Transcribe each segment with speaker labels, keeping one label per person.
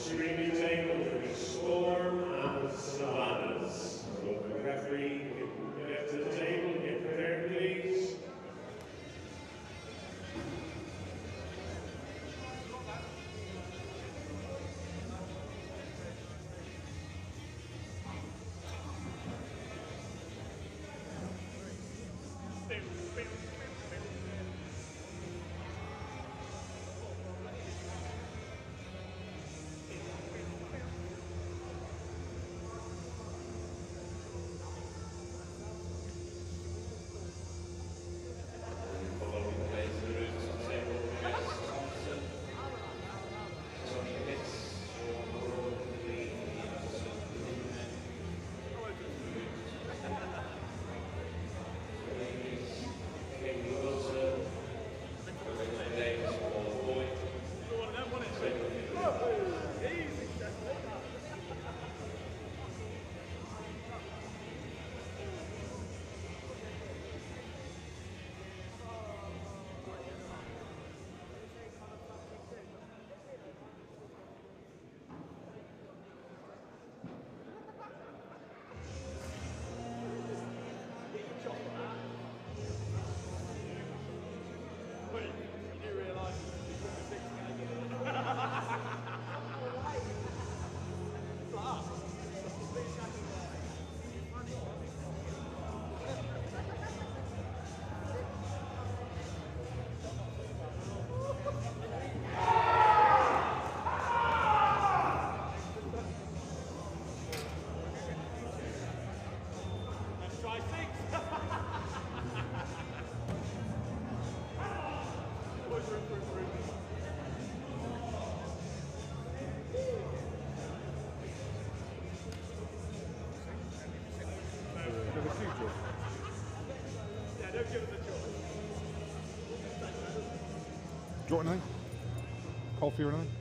Speaker 1: screening table will be Storm and Savannas. So the referee can get to the table, get prepared please.
Speaker 2: Do you want anything? Coffee or anything?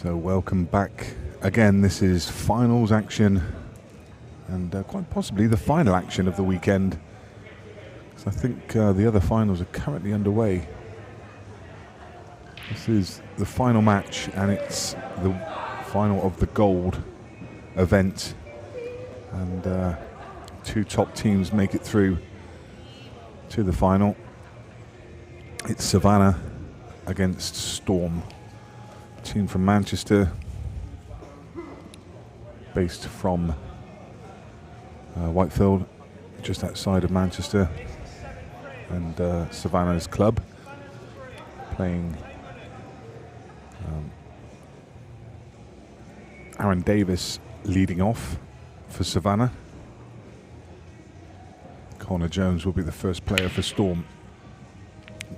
Speaker 2: So welcome back again. This is finals action, and quite possibly the final action of the weekend. So I think the other finals are currently underway. This is the final match, and it's the final of the gold event. And two top teams make it through to the final. It's Savannah against Storm, team from Manchester, based from Whitefield, just outside of Manchester, and Savannas club, playing Aaron Davis leading off for Savannah. Connor Jones will be the first player for Storm.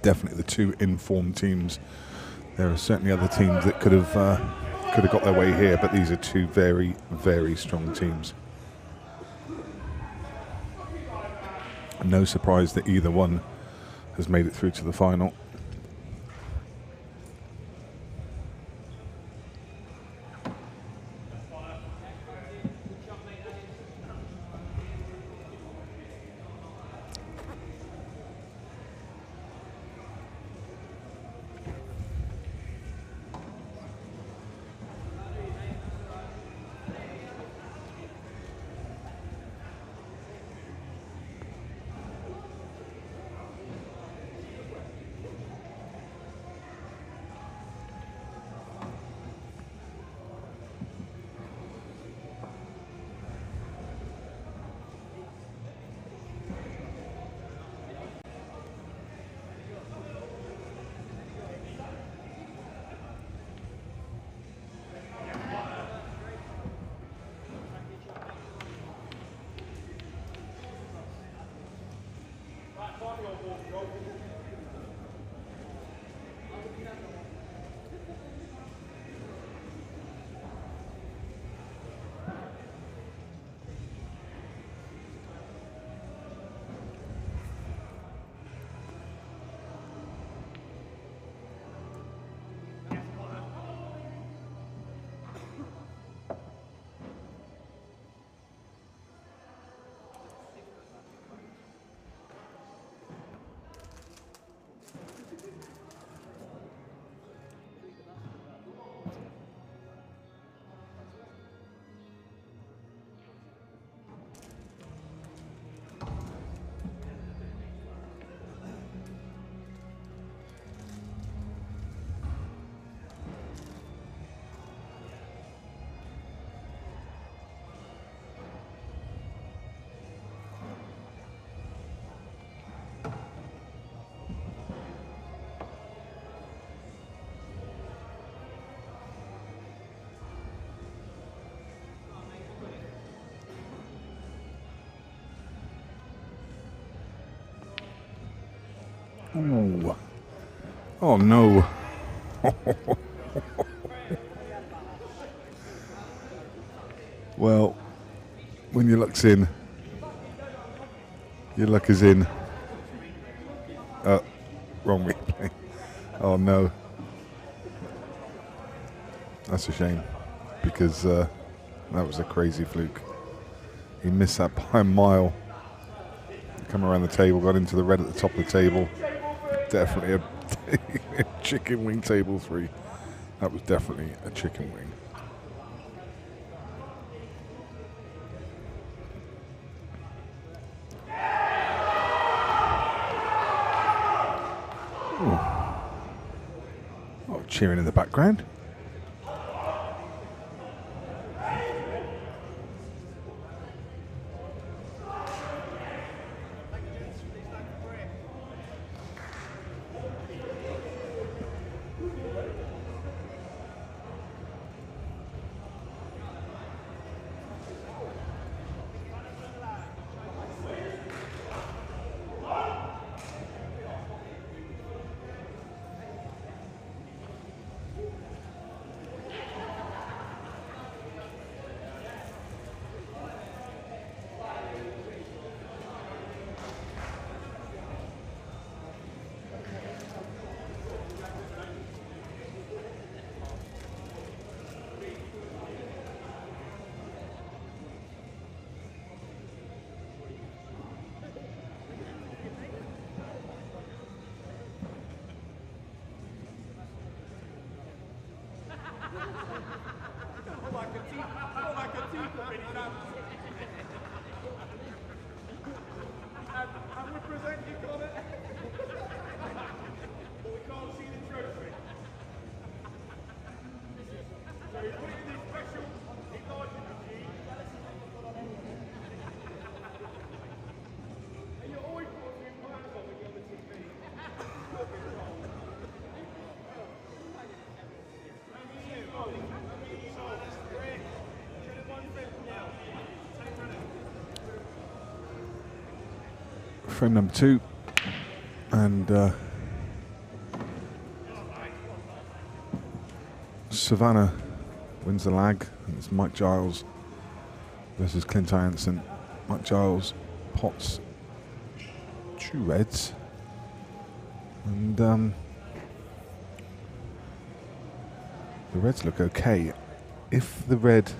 Speaker 2: Definitely the two informed teams. There are certainly other teams that could have got their way here, but these are two very, very strong teams. No surprise that either one has made it through to the final. Oh, oh no. Well, when your luck's in, your luck is in. Wrong replay. Oh no. That's a shame, because that was a crazy fluke. He missed that by a mile. Come around the table, got into the red at the top of the table. Definitely a chicken wing table 3. That was definitely a chicken wing. Oh, cheering in the background. Frame number 2, and Savannah wins the lag, and it's Mike Giles versus Clint Jansen. Mike Giles pots 2 reds, and the reds look okay. If the red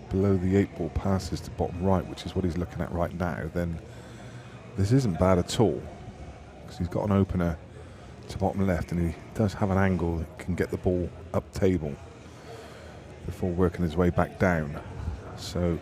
Speaker 2: below the 8 ball passes to bottom right, which is what he's looking at right now, then this isn't bad at all, because he's got an opener to bottom left, and he does have an angle that can get the ball up table before working his way back down. So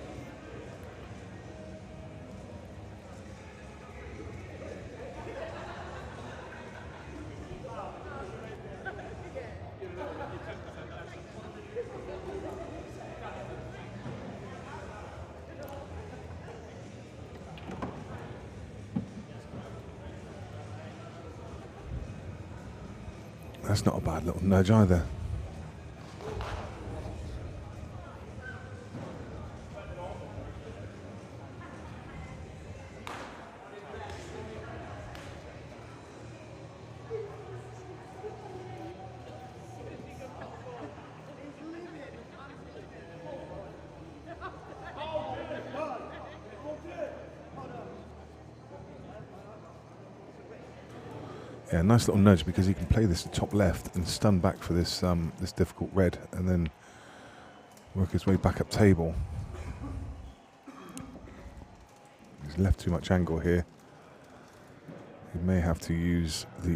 Speaker 2: that's not a bad little nudge either. Yeah, nice little nudge, because he can play this to top left and stun back for this this difficult red, and then work his way back up table. He's left too much angle here. He may have to use the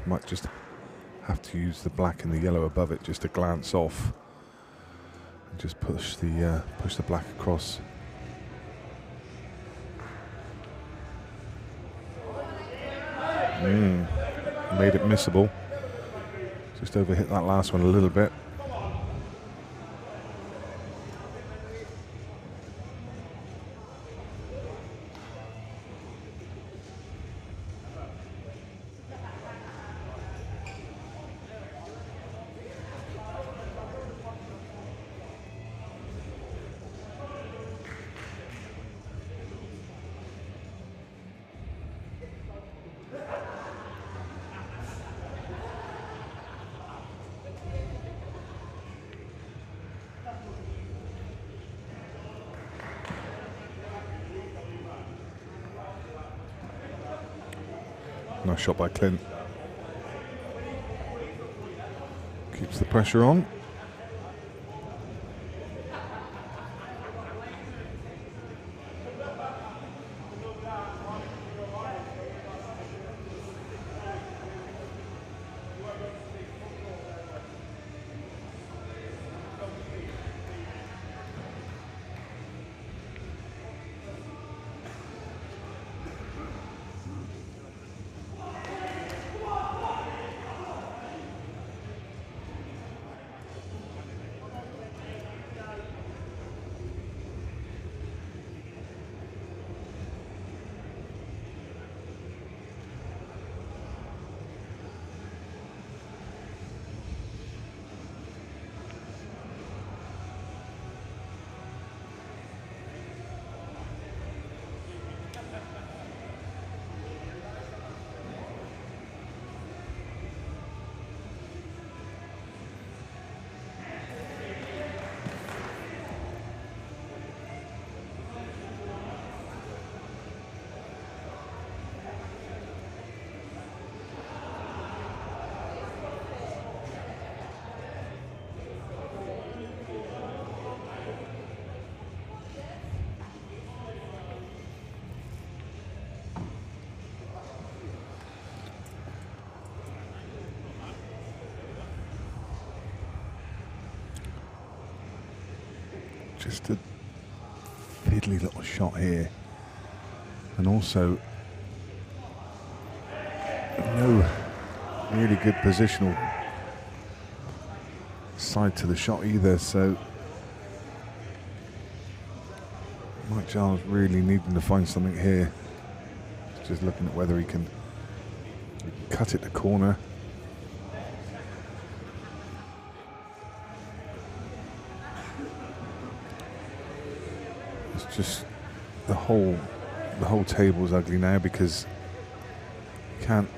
Speaker 2: might just have to use the black and the yellow above it just to glance off, and just push the black across. Made it missable. Just overhit that last one a little bit. Nice shot by Clint. Keeps the pressure on. just a fiddly little shot here. And also, no really good positional side to the shot either, so Mike Giles really needing to find something here. Just looking at whether he can cut it to corner. It's just the whole table's ugly now because you can't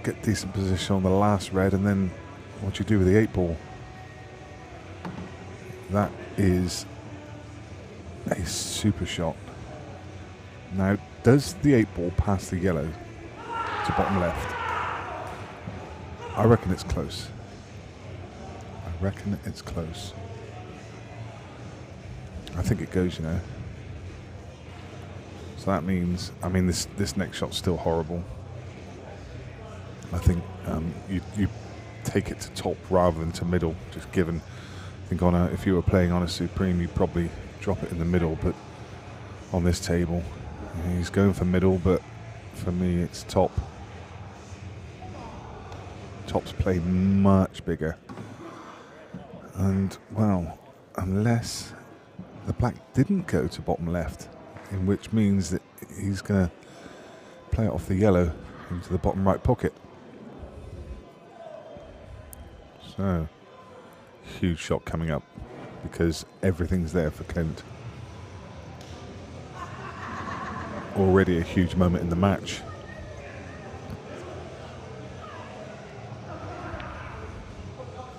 Speaker 2: get decent position on the last red, and then what you do with the 8-ball. That is a super shot. Now, does the 8-ball pass the yellow to bottom left? I reckon it's close. I reckon it's close. I think it goes, you know. So that means, I mean, this next shot's still horrible. I think you take it to top rather than to middle, just given. I think if you were playing on a Supreme, you'd probably drop it in the middle, but on this table, he's going for middle, but for me, it's top. Top's play much bigger. And, well, unless the black didn't go to bottom left, in which means that he's going to play it off the yellow into the bottom right pocket. So, huge shot coming up because everything's there for Clint. Already a huge moment in the match.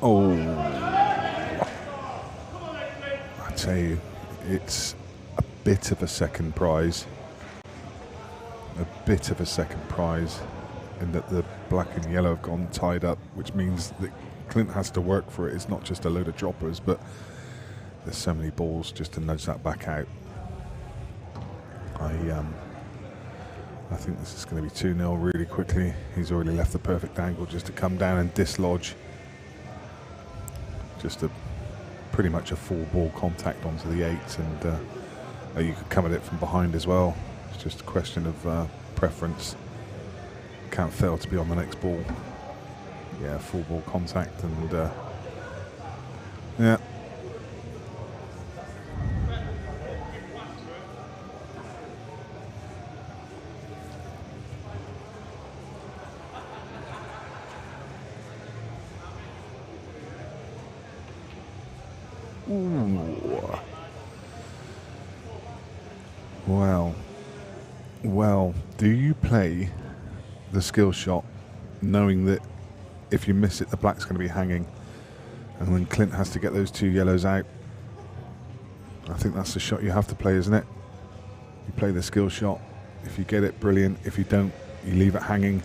Speaker 2: Oh, I tell you, it's a bit of a second prize. A bit of a second prize in that the black and yellow have gone tied up, which means that Clint has to work for it. It's not just a load of droppers, but there's so many balls just to nudge that back out. I think this is going to be 2-0 really quickly. He's already left the perfect angle just to come down and dislodge. Just pretty much a full ball contact onto the 8, and you could come at it from behind as well. It's just a question of preference. Can't fail to be on the next ball. Yeah, full ball contact, and yeah. Ooh. Well, do you play the skill shot knowing that if you miss it, the black's going to be hanging, and then Clint has to get those 2 yellows out? I think that's the shot you have to play, isn't it? You play the skill shot. If you get it, brilliant. If you don't, you leave it hanging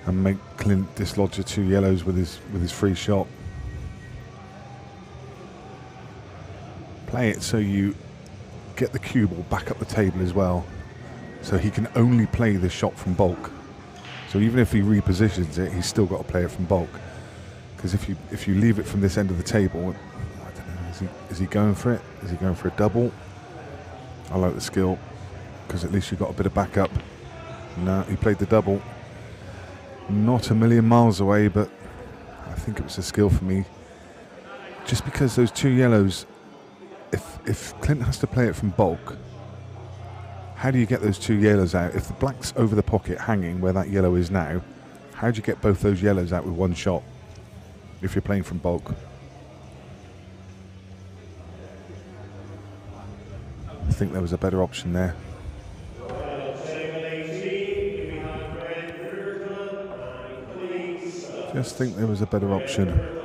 Speaker 2: and make Clint dislodge the 2 yellows with his free shot. Play it so you get the cue ball back up the table as well, so he can only play the shot from bulk. So even if he repositions it, he's still got to play it from bulk. Because if you leave it from this end of the table, I don't know, is he going for it? Is he going for a double? I like the skill, because at least you've got a bit of backup. No, he played the double. Not a million miles away, but I think it was a skill for me. Just because those 2 yellows, if Clint has to play it from bulk, how do you get those 2 yellows out? If the black's over the pocket hanging where that yellow is now, how do you get both those yellows out with one shot if you're playing from bulk? I think there was a better option there. Just think there was a better option.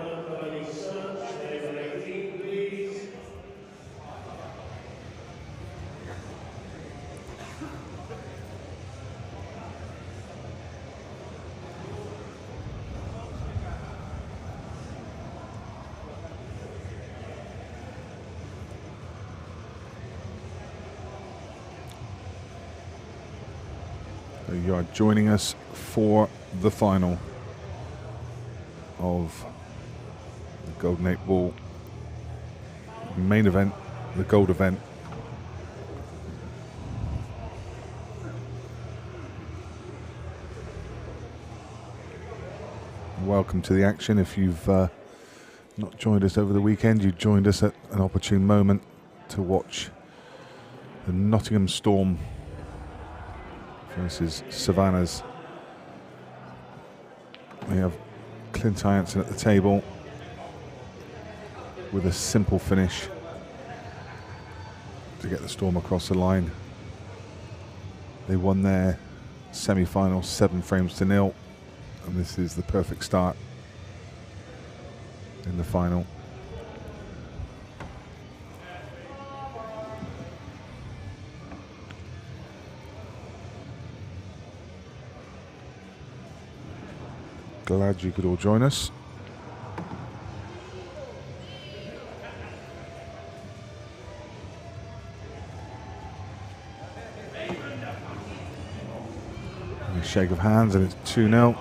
Speaker 2: You are joining us for the final of the Golden 8-Ball main event the gold event. Welcome to the action. If you've not joined us over the weekend, you joined us at an opportune moment to watch the Nottingham Storm versus Savannas. We have Clint Ianson at the table with a simple finish to get the Storm across the line. They won their semi-final 7 frames to 0, and this is the perfect start in the final. Glad you could all join us. A shake of hands and it's 2-0.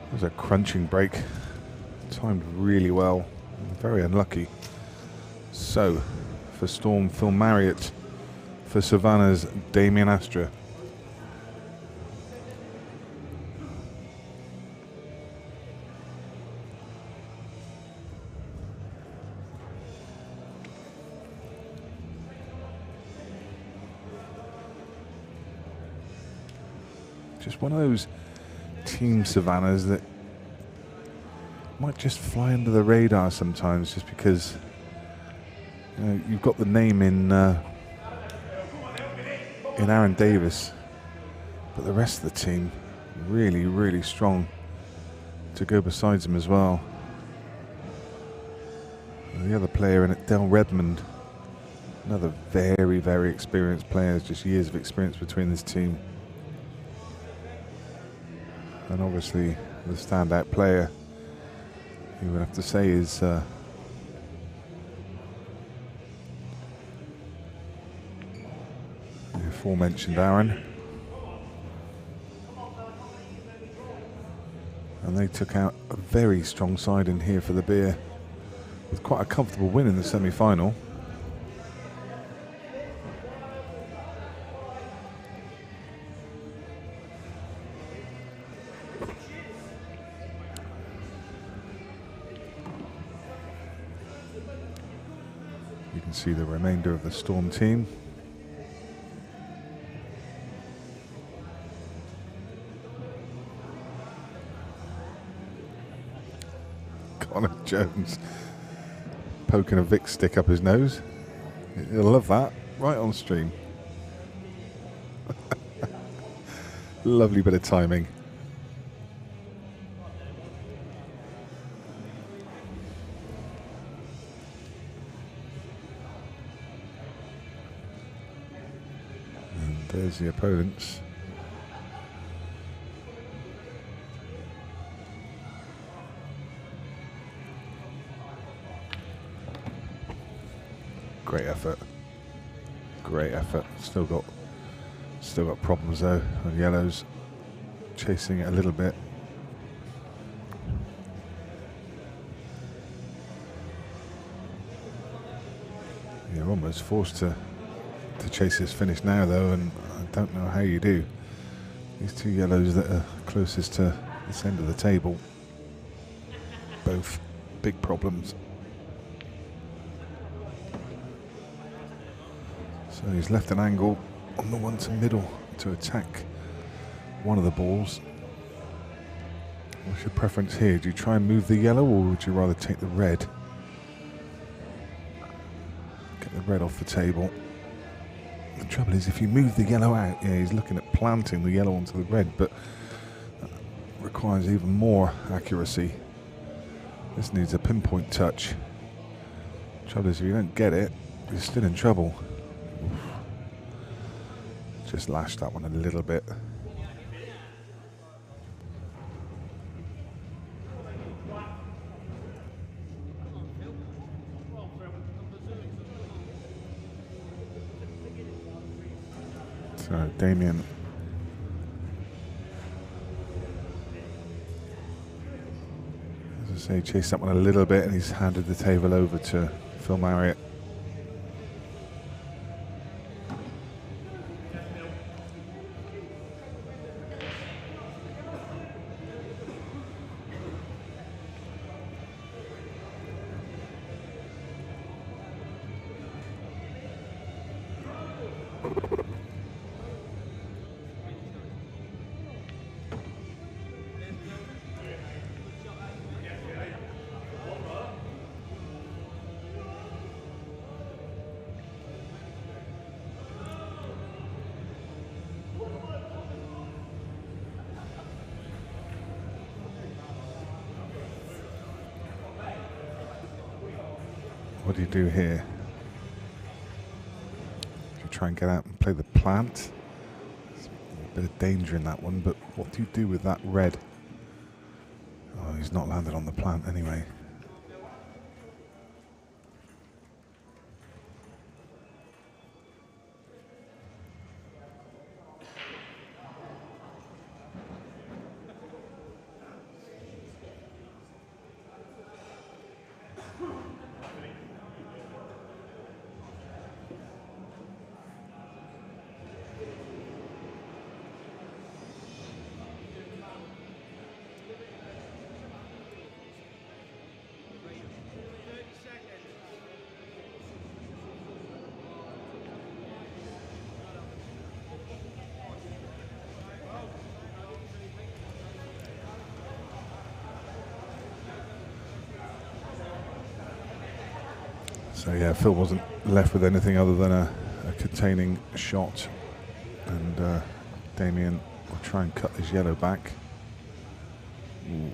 Speaker 2: It was a crunching break, timed really well, very unlucky. So, for Storm, Phil Marriott. For Savannas, Damien Astra. Just one of those team Savannas that might just fly under the radar sometimes, just because you've got the name in Aaron Davis, but the rest of the team really, really strong to go besides him as well. And the other player in it, Del Redmond, another very, very experienced player, just years of experience between this team. And obviously the standout player, you would have to say, is the aforementioned Aaron. And they took out a very strong side in here for the beer, with quite a comfortable win in the semi-final. You can see the remainder of the Storm team. Connor Jones poking a Vic stick up his nose. He'll love that. Right on stream. Lovely bit of timing. And there's the opponents. Great effort. Great effort. Still got problems though with yellows chasing it a little bit. You're almost forced to chase this finish now though, and I don't know how you do. These two yellows that are closest to this end of the table, both big problems. So he's left an angle on the one to middle to attack one of the balls. What's your preference here? Do you try and move the yellow, or would you rather take the red? Get the red off the table. The trouble is, if you move the yellow out, yeah, he's looking at planting the yellow onto the red, but that requires even more accuracy. This needs a pinpoint touch. The trouble is, if you don't get it, you're still in trouble. Just lashed that one a little bit. So Damien as I say, chased that one a little bit, and he's handed the table over to Phil Marriott. What do you do here? Do you try and get out and play the plant? There's a bit of danger in that one, but what do you do with that red? Oh, he's not landed on the plant anyway. So yeah, Phil wasn't left with anything other than a containing shot, and Damien will try and cut his yellow back. Ooh.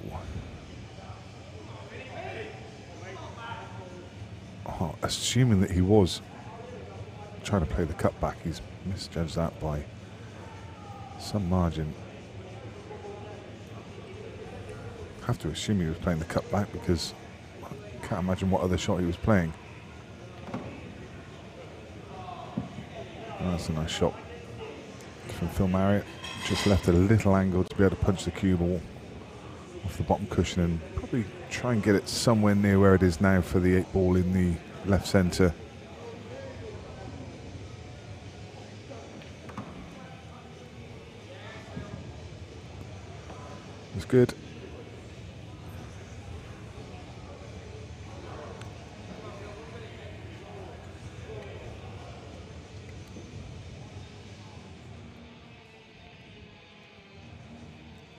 Speaker 2: Oh, assuming that he was trying to play the cut back, he's misjudged that by some margin. I have to assume he was playing the cut back because I can't imagine what other shot he was playing. That's a nice shot from Phil Marriott. Just left a little angle to be able to punch the cue ball off the bottom cushion and probably try and get it somewhere near where it is now for the 8 ball in the left centre. It's good.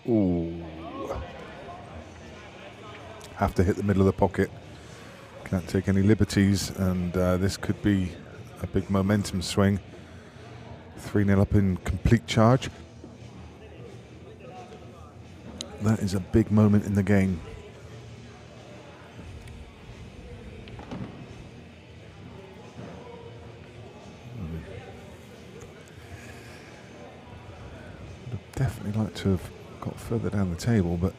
Speaker 2: Ooh. have to hit the middle of the pocket. Can't take any liberties, and this could be a big momentum swing. 3-0 up in complete charge. That is a big moment in the game. I'd definitely like to have got further down the table, but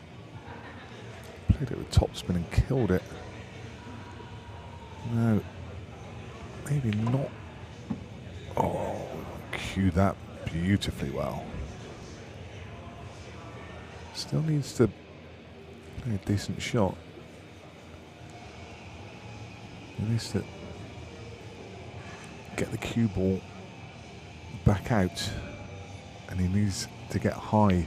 Speaker 2: played it with topspin and killed it. No, maybe not. Oh, cue that beautifully well. Still needs to play a decent shot. He needs to get the cue ball back out, and he needs to get high.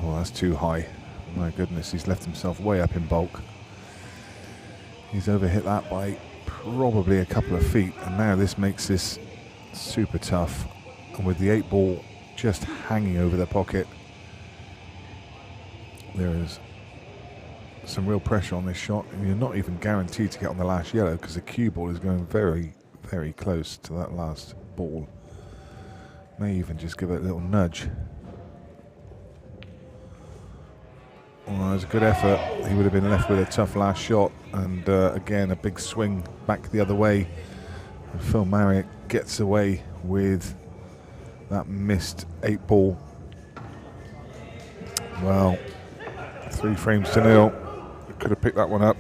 Speaker 2: Oh, that's too high. My goodness, he's left himself way up in bulk. He's overhit that by probably a couple of feet, and now this makes this super tough. And with the 8 ball just hanging over the pocket, there is some real pressure on this shot, and you're not even guaranteed to get on the last yellow because the cue ball is going very, very close to that last ball. May even just give it a little nudge. Well, that was a good effort. He would have been left with a tough last shot, and again a big swing back the other way. And Phil Marriott gets away with that missed 8 ball. Well, 3-0. Could have picked that one up.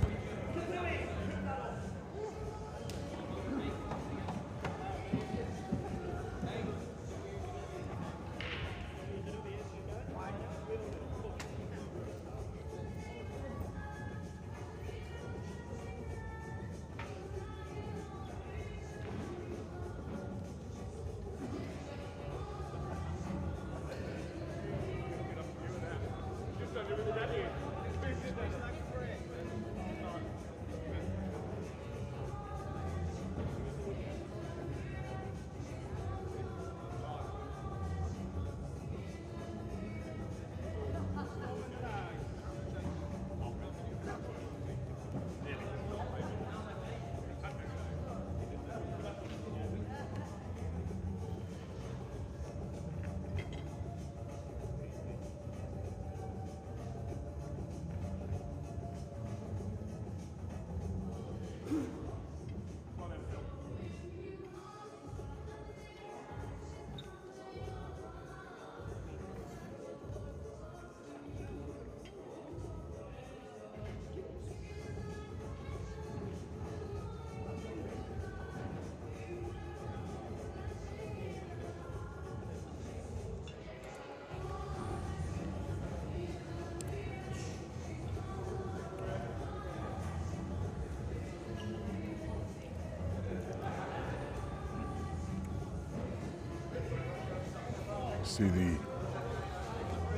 Speaker 2: See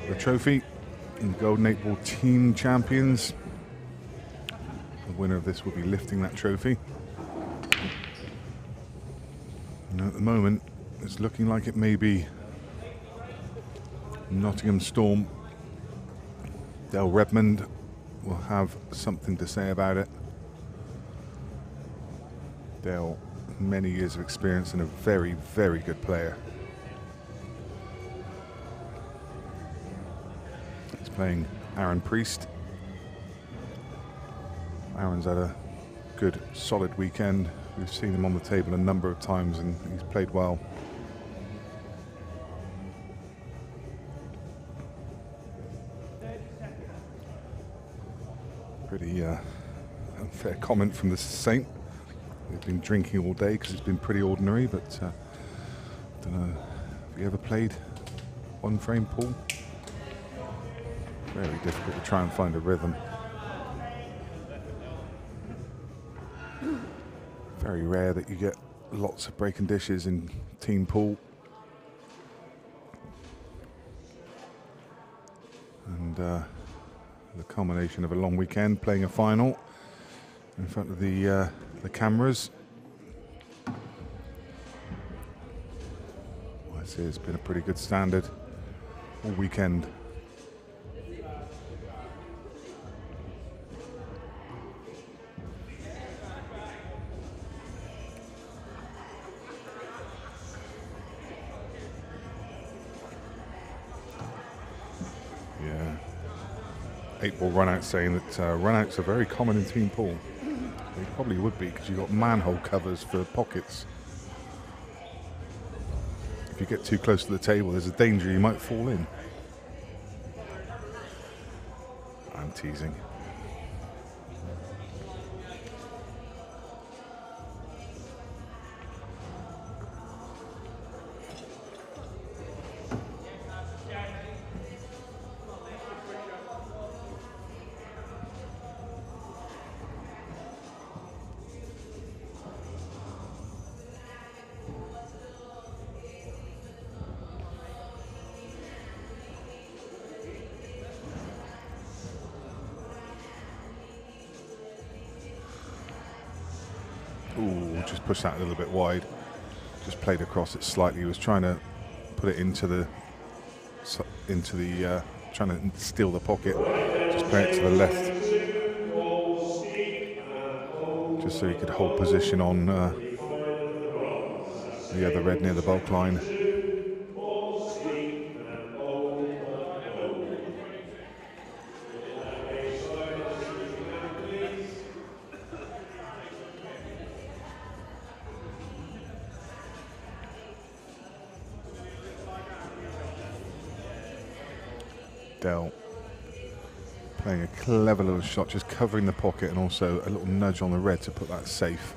Speaker 2: the trophy, and the Golden 8 Ball Team Champions. The winner of this will be lifting that trophy. And at the moment, it's looking like it may be Nottingham Storm. Dale Redmond will have something to say about it. Dale, many years of experience and a very, very good player. Playing Aaron Priest. Aaron's had a good, solid weekend. We've seen him on the table a number of times, and he's played well. Pretty unfair comment from the Saint. He's been drinking all day because he's been pretty ordinary, but I don't know. Have you ever played one frame pool? Very difficult to try and find a rhythm. Very rare that you get lots of breaking dishes in team pool. And the culmination of a long weekend, playing a final in front of the cameras. Well, I'd say it's been a pretty good standard all weekend. 8-ball run-out saying that run-outs are very common in team pool. They probably would be because you've got manhole covers for pockets. If you get too close to the table, there's a danger you might fall in. I'm teasing. Ooh, just pushed that a little bit wide. Just played across it slightly. He was trying to put it into the trying to steal the pocket. Just play it to the left, just so he could hold position on the other red near the bulk line. Dell playing a clever little shot, just covering the pocket and also a little nudge on the red to put that safe.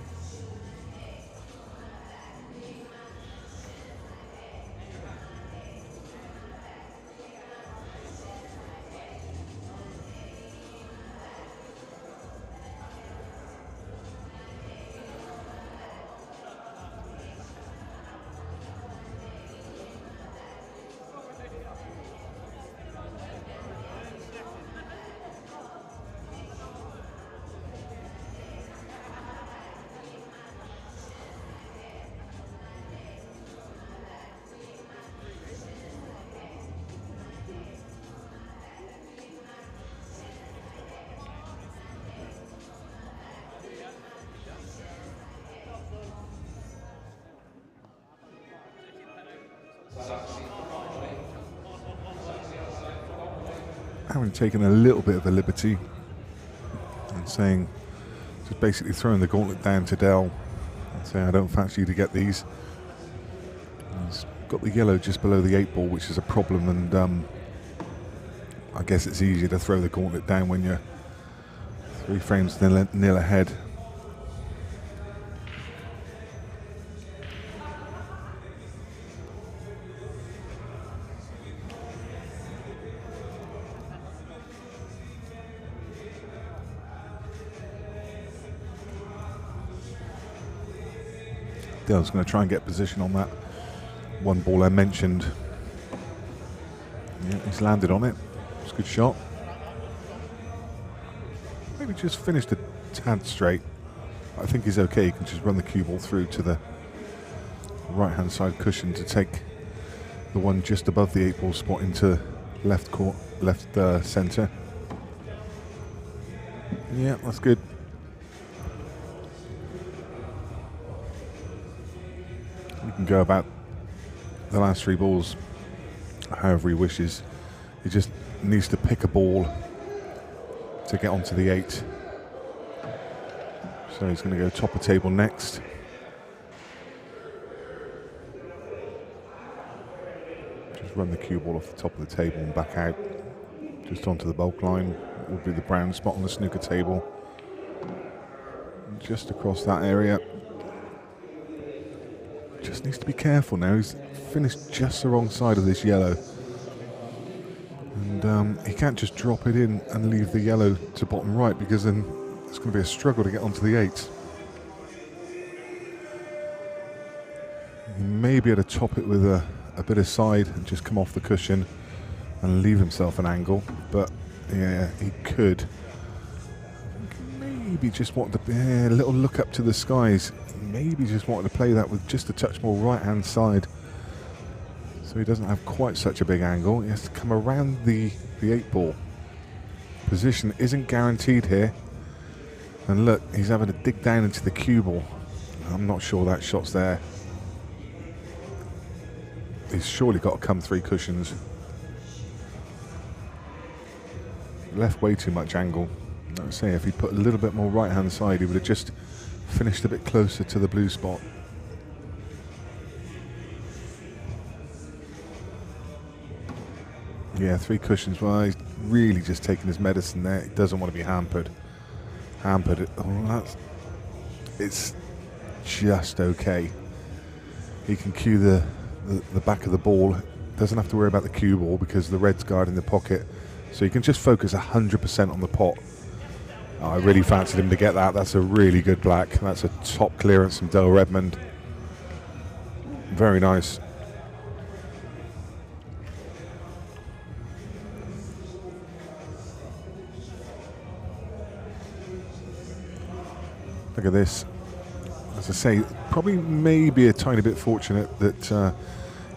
Speaker 2: Having taken a little bit of a liberty and saying, just basically throwing the gauntlet down to Dell and saying, I don't fancy you to get these. He's got the yellow just below the 8-ball, which is a problem, and I guess it's easier to throw the gauntlet down when you're 3 frames nil ahead. Dell's going to try and get position on that one ball I mentioned. Yeah, he's landed on it. It's a good shot. Maybe just finished a tad straight. I think he's okay. He can just run the cue ball through to the right-hand side cushion to take the one just above the 8-ball spot into left centre. Yeah, that's good. He can go about the last 3 balls however he wishes. He just needs to pick a ball to get onto the 8. So he's going to go top of table next. Just run the cue ball off the top of the table and back out. Just onto the bulk line. It would be the brown spot on the snooker table. Just across that area. Just needs to be careful now. He's finished just the wrong side of this yellow. And he can't just drop it in and leave the yellow to bottom right, because then it's going to be a struggle to get onto the 8. He may be able to top it with a bit of side and just come off the cushion and leave himself an angle. But yeah, he could. Maybe just want to a little look up to the skies. Maybe just wanted to play that with just a touch more right-hand side, so he doesn't have quite such a big angle. He has to come around the 8-ball. Position isn't guaranteed here. And look, he's having to dig down into the cue ball. I'm not sure that shot's there. He's surely got to come 3 cushions. left way too much angle. Like I say, if he put a little bit more right hand side, he would have just finished a bit closer to the blue spot. Yeah, 3 cushions. Well, he's really just taking his medicine there. He doesn't want to be hampered. It's just okay. He can cue the back of the ball. Doesn't have to worry about the cue ball because the red's guarding the pocket. So he can just focus 100% on the pot. Oh, I really fancied him to get that. That's a really good black. That's a top clearance from Dale Redmond. Very nice. Look at this. As I say, probably maybe a tiny bit fortunate that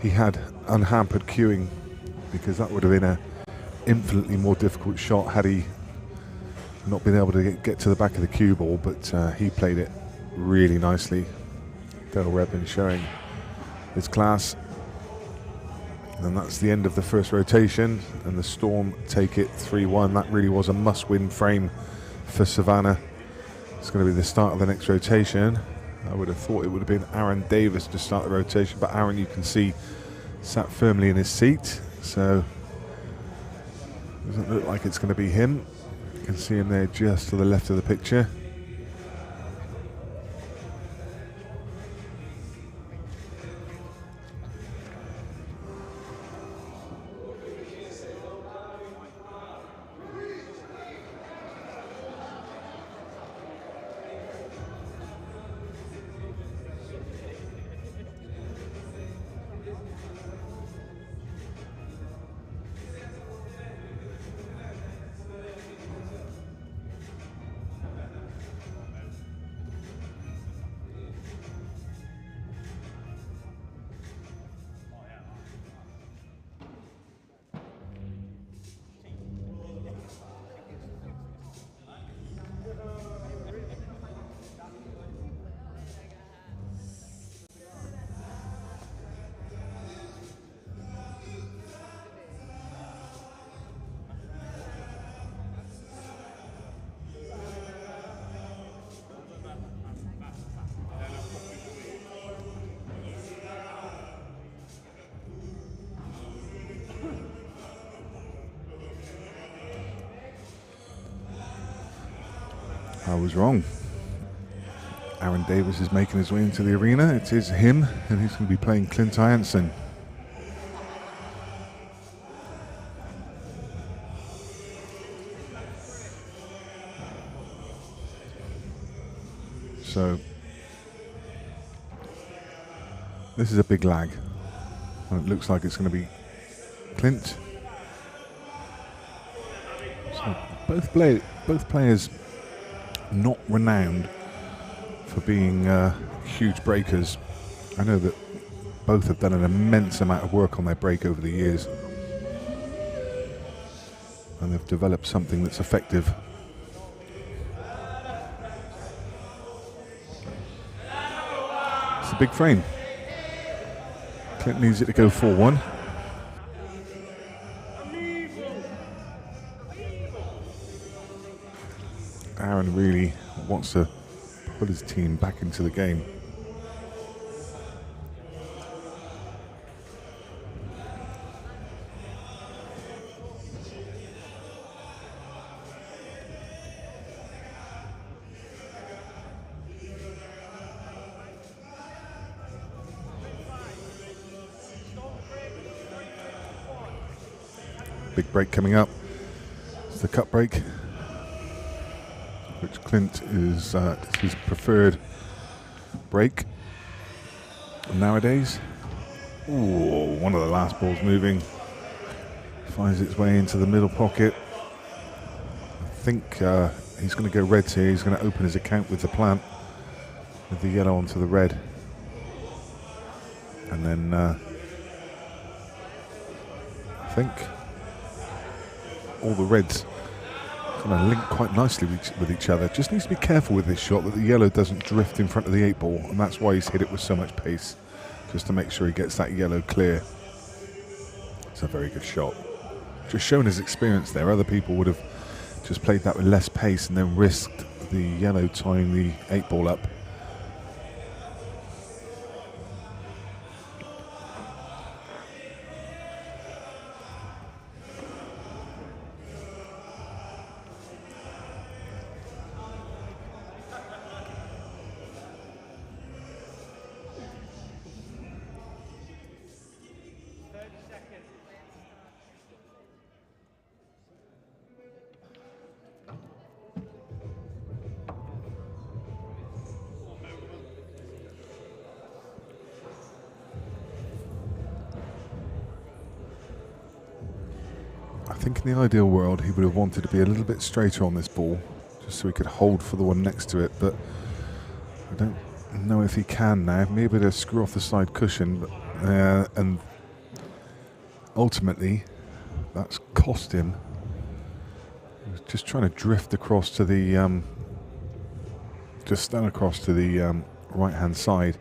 Speaker 2: he had unhampered cueing, because that would have been an infinitely more difficult shot had he not been able to get to the back of the cue ball, but he played it really nicely. Dale Redmond showing his class. And that's the end of the first rotation, and the Storm take it 3-1. That really was a must-win frame for Savannah. It's going to be the start of the next rotation. I would have thought it would have been Aaron Davis to start the rotation, but Aaron, you can see, sat firmly in his seat, so doesn't look like it's going to be him. You can see him there just to the left of the picture. I was wrong. Aaron Davis is making his way into the arena. It is him, and he's going to be playing Clint Ianson. So this is a big lag. And it looks like it's going to be Clint. So both players not renowned for being huge breakers. I know that both have done an immense amount of work on their break over the years, and they've developed something that's effective. It's a big frame. Clint needs it to go 4-1. Aaron really wants to put his team back into the game. Big break coming up. It's the cut break, which Clint is his preferred break nowadays. Ooh, one of the last balls moving. Finds its way into the middle pocket. I think he's going to go reds here. He's going to open his account with the plant, with the yellow onto the red. And then I think all the reds kind of link quite nicely with each other. Just needs to be careful with this shot that the yellow doesn't drift in front of the 8-ball, and that's why he's hit it with so much pace, just to make sure he gets that yellow clear. It's a very good shot. Just showing his experience there. Other people would have just played that with less pace and then risked the yellow tying the 8-ball up. I think in the ideal world he would have wanted to be a little bit straighter on this ball, just so he could hold for the one next to it, but I don't know if he can now. Maybe to screw off the side cushion, but, and ultimately that's cost him. He was just trying to drift across to the just stand across to the right hand side.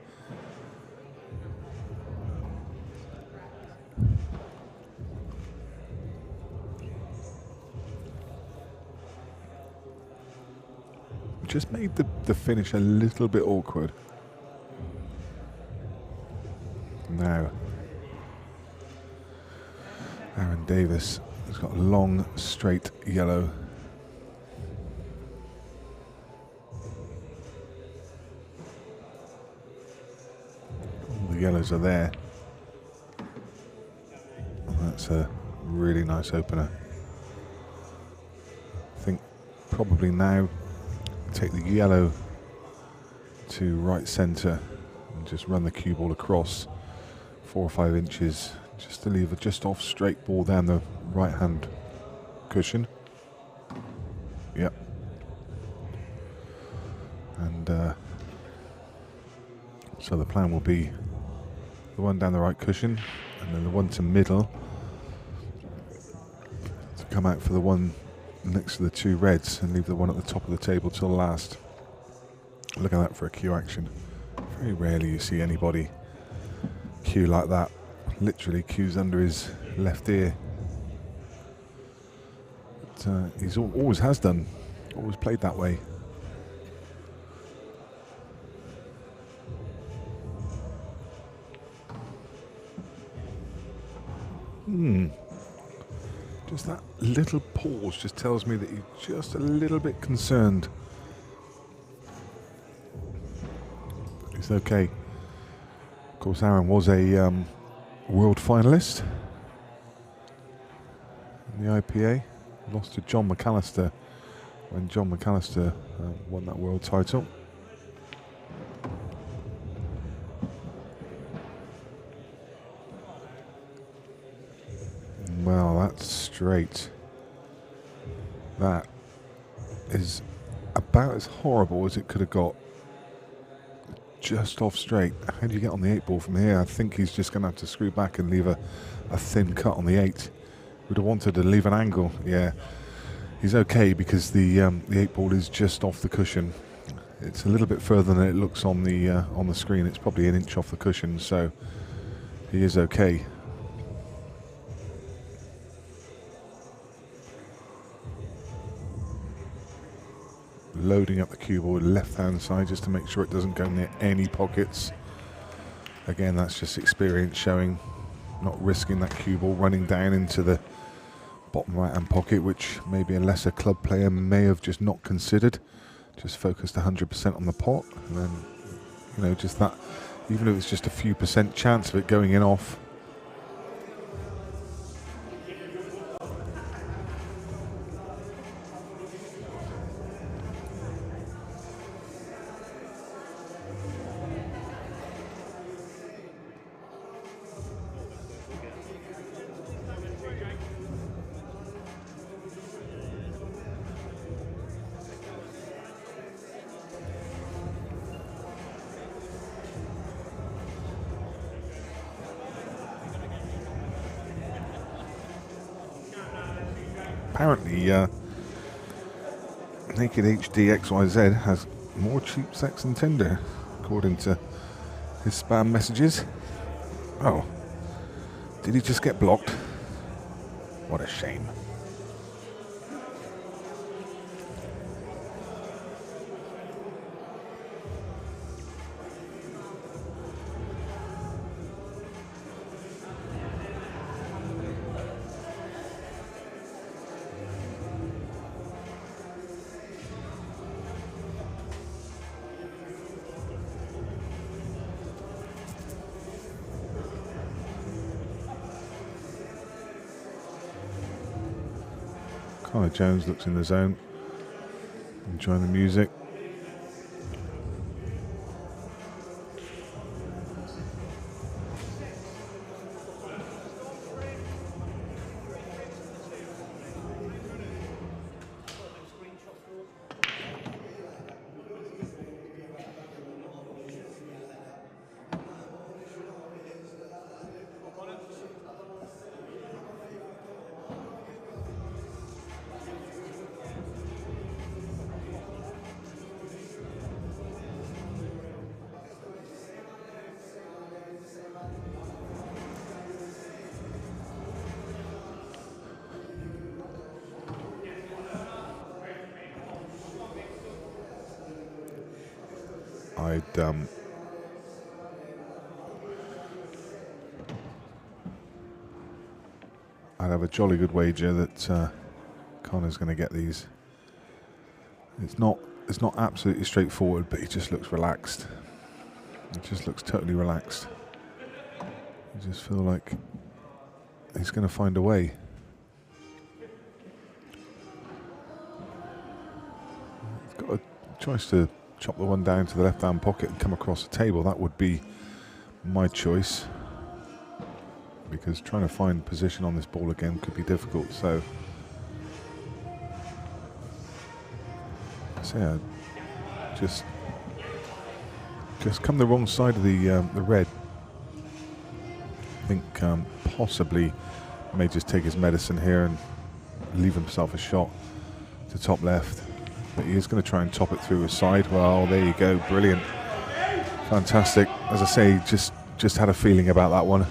Speaker 2: Just made the finish a little bit awkward. Now, Aaron Davis has got a long, straight yellow. All the yellows are there. That's a really nice opener. I think probably now take the yellow to right centre and just run the cue ball across 4 or 5 inches just to leave a just off straight ball down the right hand cushion. Yep. And so the plan will be the one down the right cushion and then the one to middle to come out for the one next to the 2 reds and leave the one at the top of the table till last. Look at that for a cue action. Very rarely you see anybody cue like that. Literally cues under his left ear. But he's always has done. Always played that way. Just that little pause just tells me that he's just a little bit concerned. It's okay. Of course, Aaron was a world finalist in the IPA. Lost to John McAllister when John McAllister won that world title. Well, that's straight. That is about as horrible as it could have got. Just off straight. How do you get on the 8-ball from here? I think he's just going to have to screw back and leave a thin cut on the 8. Would have wanted to leave an angle. Yeah, he's okay because the 8-ball is just off the cushion. It's a little bit further than it looks on the screen. It's probably an inch off the cushion, so he is okay. Loading up the cue ball with left hand side just to make sure it doesn't go near any pockets. Again, that's just experience showing, not risking that cue ball running down into the bottom right hand pocket, which maybe a lesser club player may have just not considered. Just focused 100% on the pot, and then, you know, just that, even if it's just a few % chance of it going in off. Apparently, Naked HD XYZ has more cheap sex than Tinder, according to his spam messages. Oh, did he just get blocked? What a shame. Connor Jones looks in the zone, enjoying the music. I'd have a jolly good wager that Connor's going to get these. It's not absolutely straightforward, but he just looks relaxed. He just looks totally relaxed. I just feel like he's going to find a way. He's got a choice to chop the one down to the left-hand pocket and come across the table. That would be my choice, because trying to find position on this ball again could be difficult. So yeah, just come the wrong side of the red. I think possibly may just take his medicine here and leave himself a shot to top left. But he is going to try and top it through his side. Well, there you go, brilliant, fantastic. As I say, just had a feeling about that one.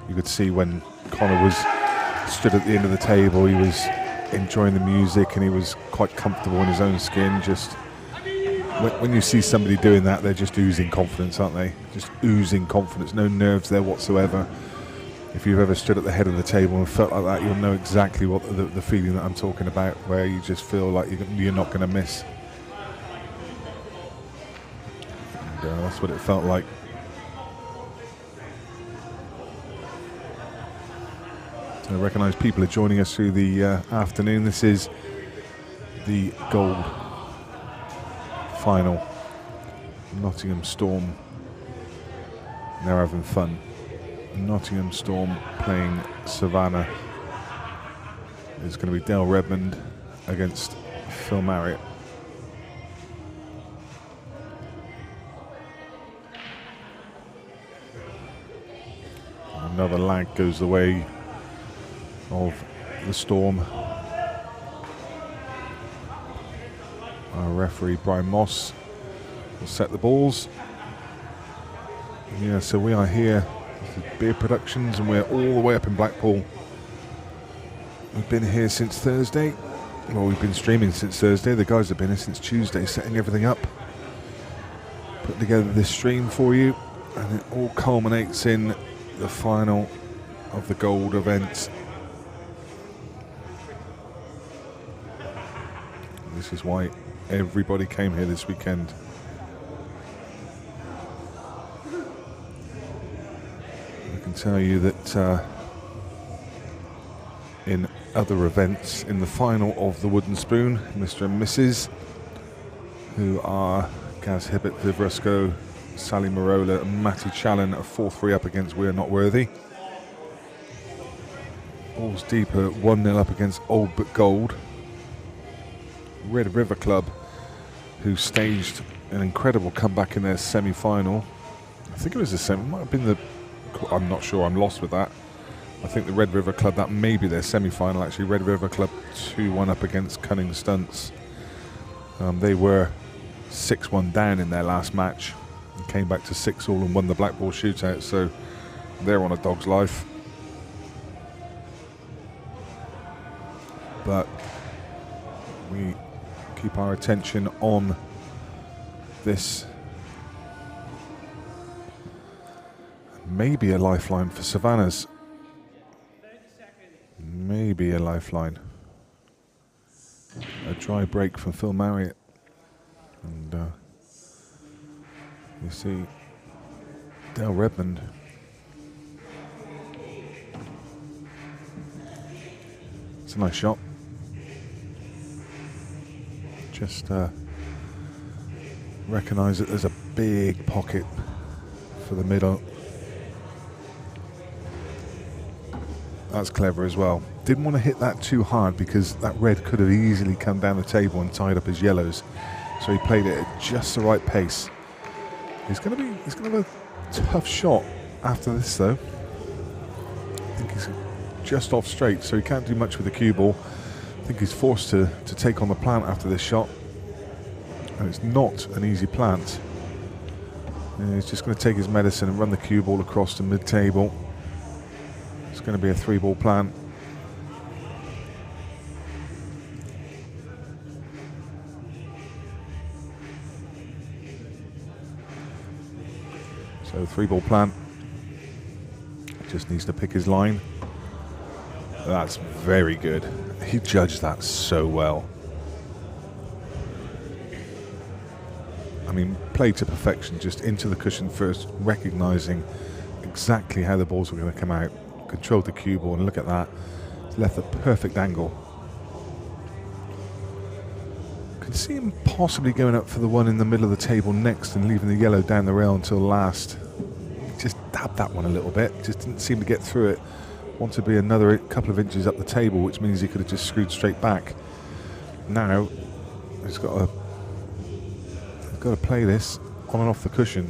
Speaker 2: You could see when Connor was stood at the end of the table, he was enjoying the music and he was quite comfortable in his own skin. Just when you see somebody doing that, they're just oozing confidence, aren't they? Just oozing confidence, no nerves there whatsoever. If you've ever stood at the head of the table and felt like that, you'll know exactly what the feeling that I'm talking about, where you just feel like you're not going to miss. And, that's what it felt like. So I recognise people are joining us through the afternoon. This is the gold final. Nottingham Storm, they're having fun. Nottingham Storm playing Savannah. It's going to be Dale Redmond against Phil Marriott. Another lag goes the way of the Storm. Our referee Brian Moss will set the balls. Yeah, so we are here with Beer Productions and we're all the way up in Blackpool. We've been here since Thursday. Well, we've been streaming since Thursday. The guys have been here since Tuesday, setting everything up, putting together this stream for you, and it all culminates in the final of the gold event. This is why everybody came here this weekend. I can tell you that in other events, in the final of the Wooden Spoon, Mr. and Mrs., who are Gaz Hibbett, Viv Rusco, Sally Marola and Matty Challen, are 4-3 up against We're Not Worthy. Balls deeper, 1-0 up against Old But Gold. Red River Club, who staged an incredible comeback in their semi-final. I think it was the semi, might have been the, I'm not sure, I'm lost with that. I think the Red River Club, that may be their semi-final actually. Red River Club 2-1 up against Cunning Stunts. They were 6-1 down in their last match and came back to 6-all and won the black ball shootout, so they're on a dog's life. But we keep our attention on this. Maybe a lifeline for Savannas. Maybe a lifeline. A dry break from Phil Marriott. And you see Dale Redmond. It's a nice shot. Just recognise that there's a big pocket for the middle. That's clever as well. Didn't want to hit that too hard because that red could have easily come down the table and tied up his yellows. So he played it at just the right pace. He's going to have a tough shot after this though. I think he's just off straight, so he can't do much with the cue ball. I think he's forced to take on the plant after this shot. And it's not an easy plant. And he's just going to take his medicine and run the cue ball across to mid-table. It's going to be a 3-ball plant. So 3-ball plant. Just needs to pick his line. That's very good. He judged that so well. I mean, played to perfection, just into the cushion first, recognising exactly how the balls were going to come out. Controlled the cue ball, and look at that. It's left a perfect angle. Could see him possibly going up for the one in the middle of the table next and leaving the yellow down the rail until last. He just dabbed that one a little bit, just didn't seem to get through it. Want to be another couple of inches up the table, which means he could have just screwed straight back. Now he's got to play this on and off the cushion.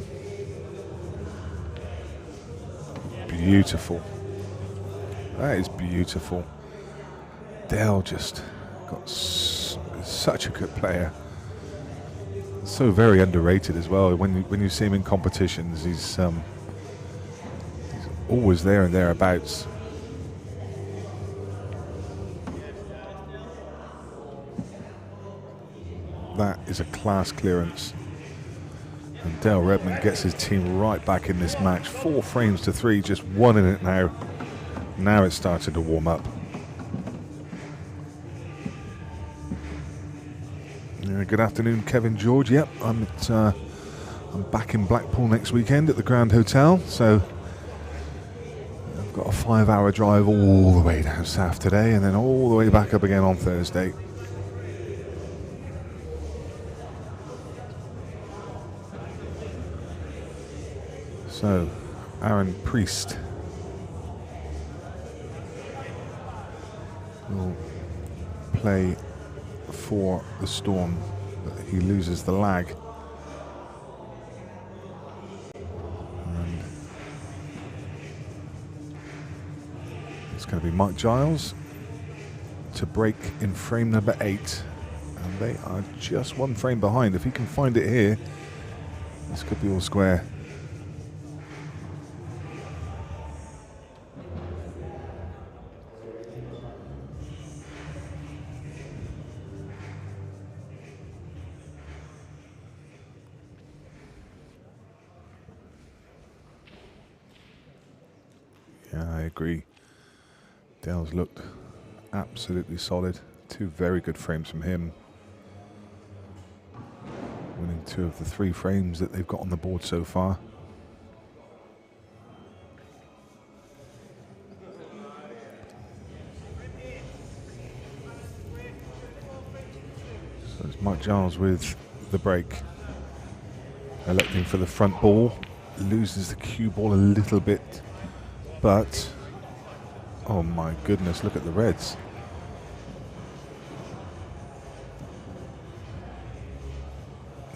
Speaker 2: Beautiful. That is beautiful. Dale just got such a good player. So very underrated as well. When you see him in competitions, he's always there and thereabouts. That is a class clearance. And Dale Redmond gets his team right back in this match. 4 frames to 3, just 1 in it now. Now it's started to warm up. Good afternoon, Kevin George. Yep, I'm back in Blackpool next weekend at the Grand Hotel. So I've got a 5-hour drive all the way down south today, and then all the way back up again on Thursday. So, Aaron Priest will play for the Storm, but he loses the lag. And it's going to be Mike Giles to break in frame number 8. And they are just 1 frame behind. If he can find it here, this could be all square. I agree. Dale's looked absolutely solid. 2 very good frames from him. Winning 2 of the 3 frames that they've got on the board so far. So it's Mike Giles with the break. Electing for the front ball. Loses the cue ball a little bit. But, oh my goodness, look at the reds.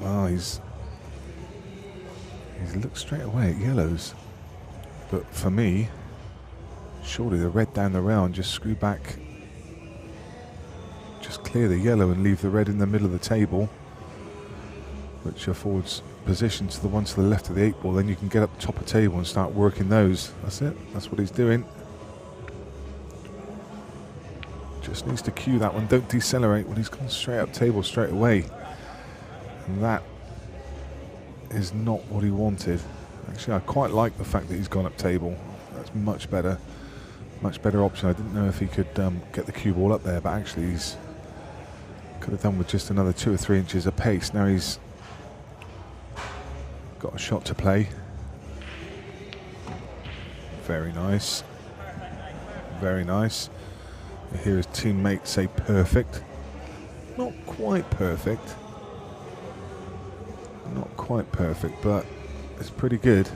Speaker 2: Well, he's looked straight away at yellows. But for me, surely the red down the rail and just screw back. Just clear the yellow and leave the red in the middle of the table, which affords position to the one to the left of the 8 ball. Then you can get up top of table and start working those. That's it. That's what he's doing. Just needs to cue that one. Don't decelerate when he's gone straight up table straight away. And that is not what he wanted. Actually, I quite like the fact that he's gone up table. That's much better. Much better option. I didn't know if he could get the cue ball up there, but actually he's could have done with just another 2 or 3 inches of pace. Now he's got a shot to play. Very nice. Very nice. I hear his teammate say perfect. Not quite perfect. Not quite perfect, but it's pretty good.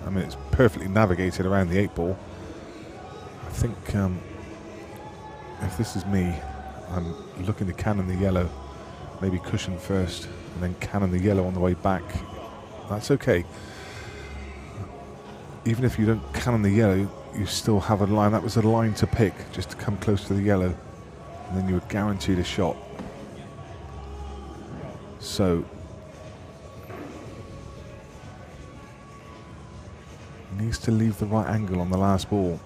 Speaker 2: I mean, it's perfectly navigated around the 8 ball. I think if this is me, I'm looking to cannon the yellow, maybe cushion first, and then cannon the yellow on the way back. That's okay. Even if you don't cannon the yellow, you still have a line. That was a line to pick, just to come close to the yellow, and then you were guaranteed a shot. So needs to leave the right angle on the last ball.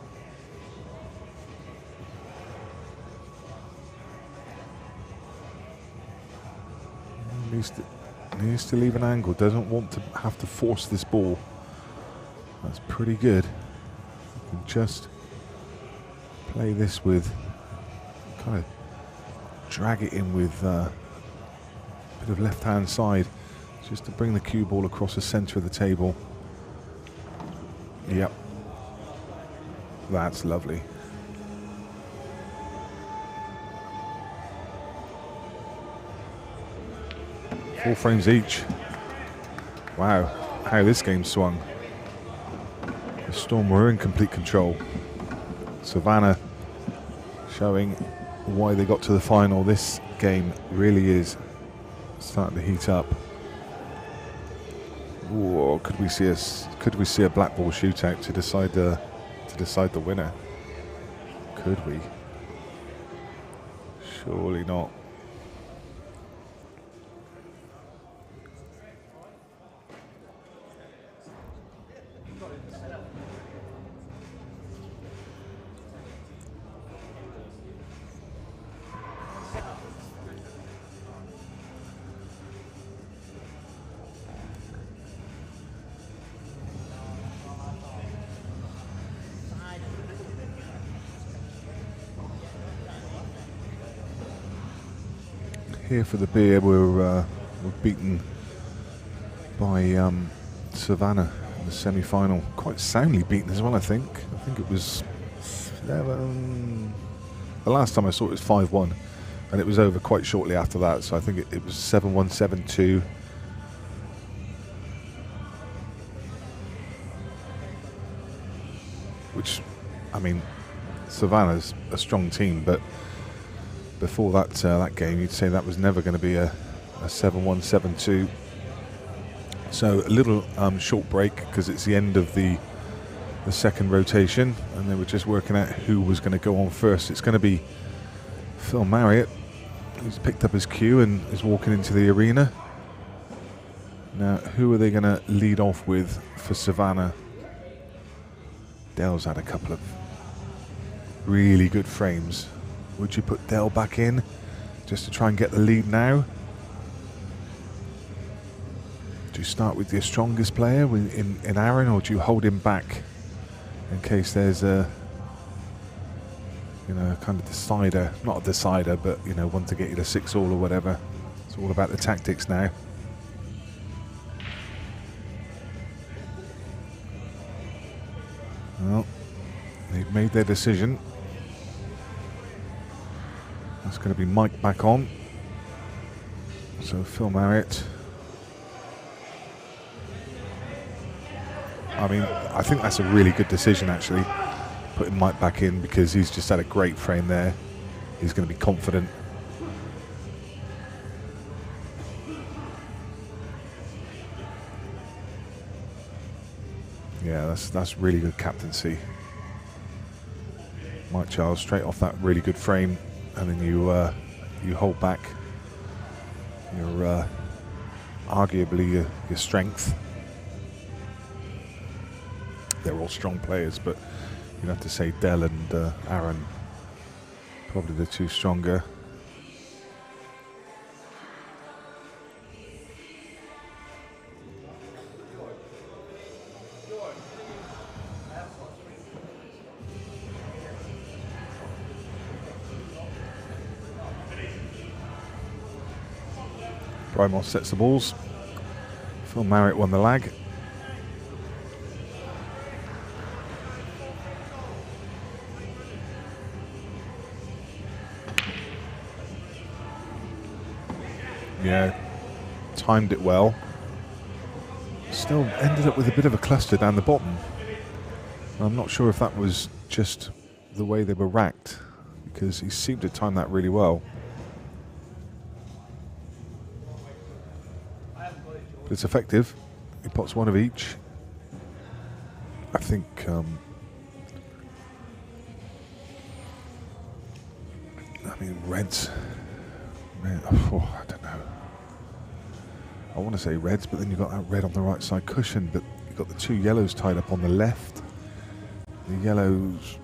Speaker 2: Needs to leave an angle. Doesn't want to have to force this ball. That's pretty good. You can just play this with, kind of drag it in with a bit of left-hand side, just to bring the cue ball across the centre of the table. Yep. That's lovely. Four frames each. Wow, how this game swung. The Storm were in complete control. Savannah showing why they got to the final. This game really is starting to heat up. Whoa, could we see a black ball shootout to decide the winner? Could we? Surely not. Here for the beer, we're beaten by Savannah in the semi-final. Quite soundly beaten as well, I think. I think it was 7. The last time I saw it was 5-1, and it was over quite shortly after that. So I think it was 7-1, 7-2. Which, I mean, Savannah's a strong team, but before that game, you'd say that was never going to be a 7-1, 7-2. So a little short break because it's the end of the second rotation, and they were just working out who was going to go on first. It's going to be Phil Marriott, who's picked up his cue and is walking into the arena. Now, who are they going to lead off with for Savannah? Dell's had a couple of really good frames. Would you put Dell back in just to try and get the lead now? Do you start with your strongest player in Aaron, or do you hold him back in case there's a, kind of decider? Not a decider, but, one to get you to 6-all or whatever. It's all about the tactics now. Well, they've made their decision. That's going to be Mike back on. So Phil Marriott. I mean, I think that's a really good decision, actually, putting Mike back in, because he's just had a great frame there. He's going to be confident. Yeah, that's really good captaincy. Mike Charles straight off that really good frame. And then you hold back your arguably your strength. They're all strong players, but you'd have to say Dell and Aaron probably the two stronger. Brymos sets the balls. Phil Marriott won the lag. Yeah, timed it well. Still ended up with a bit of a cluster down the bottom. I'm not sure if that was just the way they were racked, because he seemed to time that really well. But it's effective. He pots one of each. I think reds. Oh, I don't know. I want to say reds, but then you've got that red on the right side cushion, but you've got the two yellows tied up on the left. The yellows,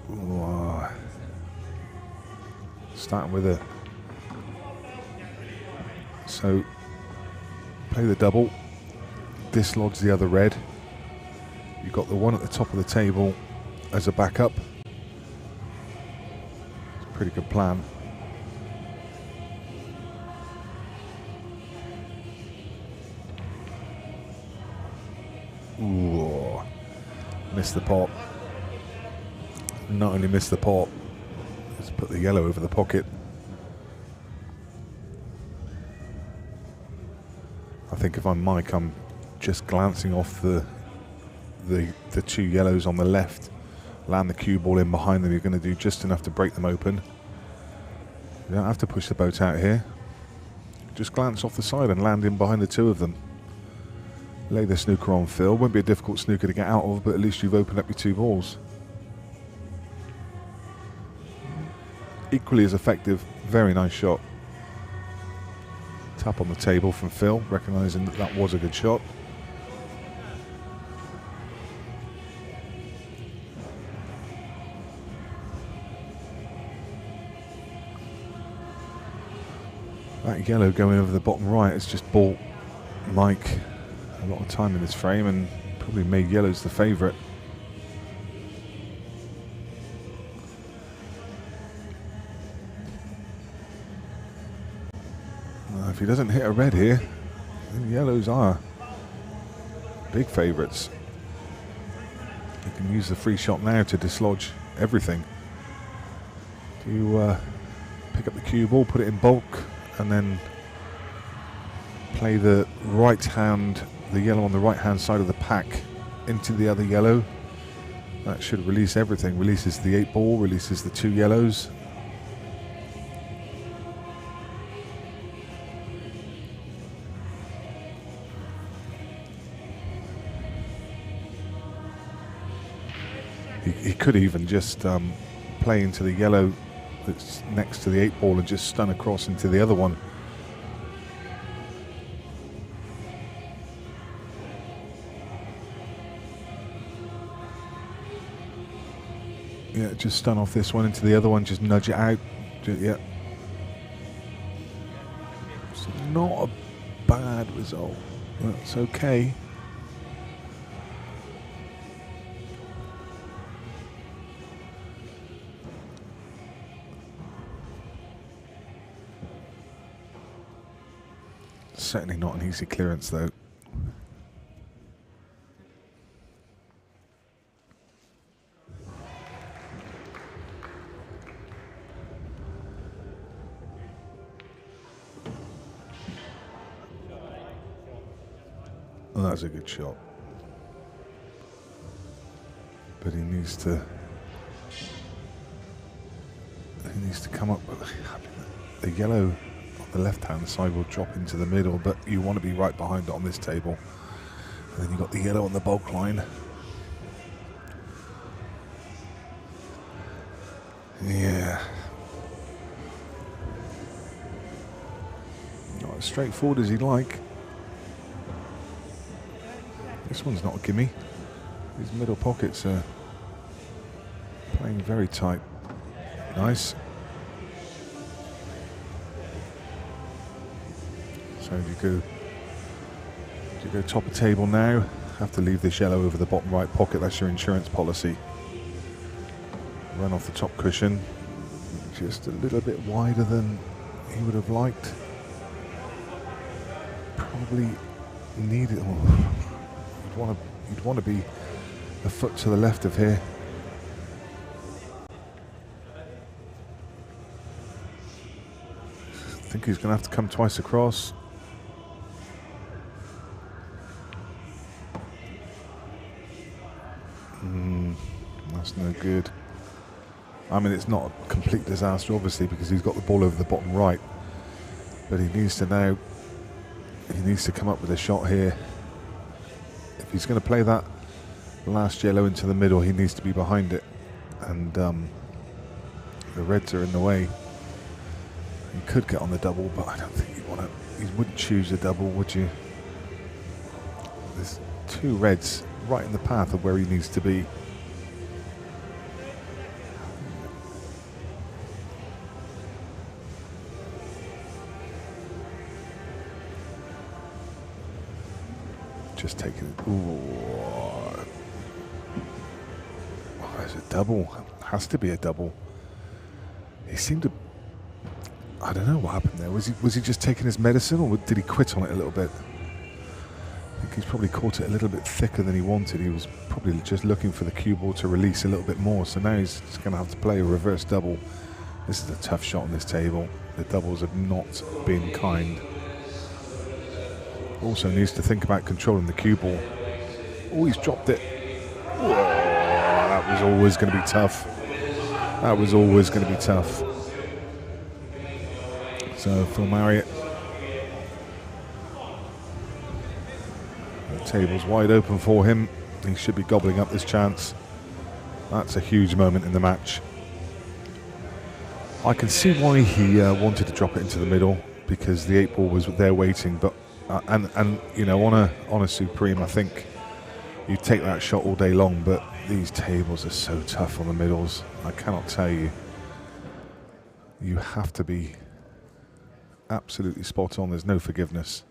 Speaker 2: starting with a, so play the double, dislodge the other red. You've got the one at the top of the table as a backup. It's a pretty good plan. Ooh, missed the pot. Not only missed the pot, just put the yellow over the pocket. I think if I'm Mike, I'm just glancing off the two yellows on the left, land the cue ball in behind them. You're going to do just enough to break them open. You don't have to push the boat out here. Just glance off the side and land in behind the two of them. Lay the snooker on Phil. Won't be a difficult snooker to get out of, but at least you've opened up your two balls. Equally as effective. Very nice shot. Tap on the table from Phil, recognising that that was a good shot. That yellow going over the bottom right has just bought Mike a lot of time in this frame and probably made yellows the favourite. If he doesn't hit a red here, then yellows are big favourites. He can use the free shot now to dislodge everything. Do you pick up the cue ball, put it in bulk, and then play the right hand, the yellow on the right hand side of the pack into the other yellow. That should release everything. Releases the 8 ball, releases the two yellows. He could even just play into the yellow that's next to the 8 ball and just stun across into the other one. Yeah, just stun off this one into the other one, just nudge it out. Yeah. It's not a bad result. That's okay. Certainly not an easy clearance though. Well, that's a good shot. But he needs to come up with the yellow on the left hand side will drop into the middle, but you want to be right behind it on this table. And then you've got the yellow on the bulk line. Yeah. Not as straightforward as he'd like. This one's not a gimme. These middle pockets are playing very tight. Nice. So do you go top of table now? Have to leave this yellow over the bottom right pocket. That's your insurance policy. Run off the top cushion. Just a little bit wider than he would have liked. Probably needed. Oh, you'd want to be a foot to the left of here. I think he's going to have to come twice across. good. I mean, it's not a complete disaster, obviously, because he's got the ball over the bottom right. But he needs to come up with a shot here. If he's going to play that last yellow into the middle, he needs to be behind it. And the reds are in the way. He could get on the double, but I don't think you wouldn't choose a double, would you? There's two reds right in the path of where he needs to be. Just taking it. Ooh. Oh, there's a double. Has to be a double. He seemed to. I don't know what happened there. Was he just taking his medicine, or did he quit on it a little bit? I think he's probably caught it a little bit thicker than he wanted. He was probably just looking for the cue ball to release a little bit more. So now he's just going to have to play a reverse double. This is a tough shot on this table. The doubles have not been kind. Also needs to think about controlling the cue ball. Oh, he's dropped it. Whoa, that was always going to be tough. That was always going to be tough. So Phil Marriott. The table's wide open for him. He should be gobbling up this chance. That's a huge moment in the match. I can see why he wanted to drop it into the middle, because the 8 ball was there waiting. But and you know, on a Supreme, I think you take that shot all day long. But these tables are so tough on the middles. I cannot tell you. You have to be absolutely spot on. There's no forgiveness.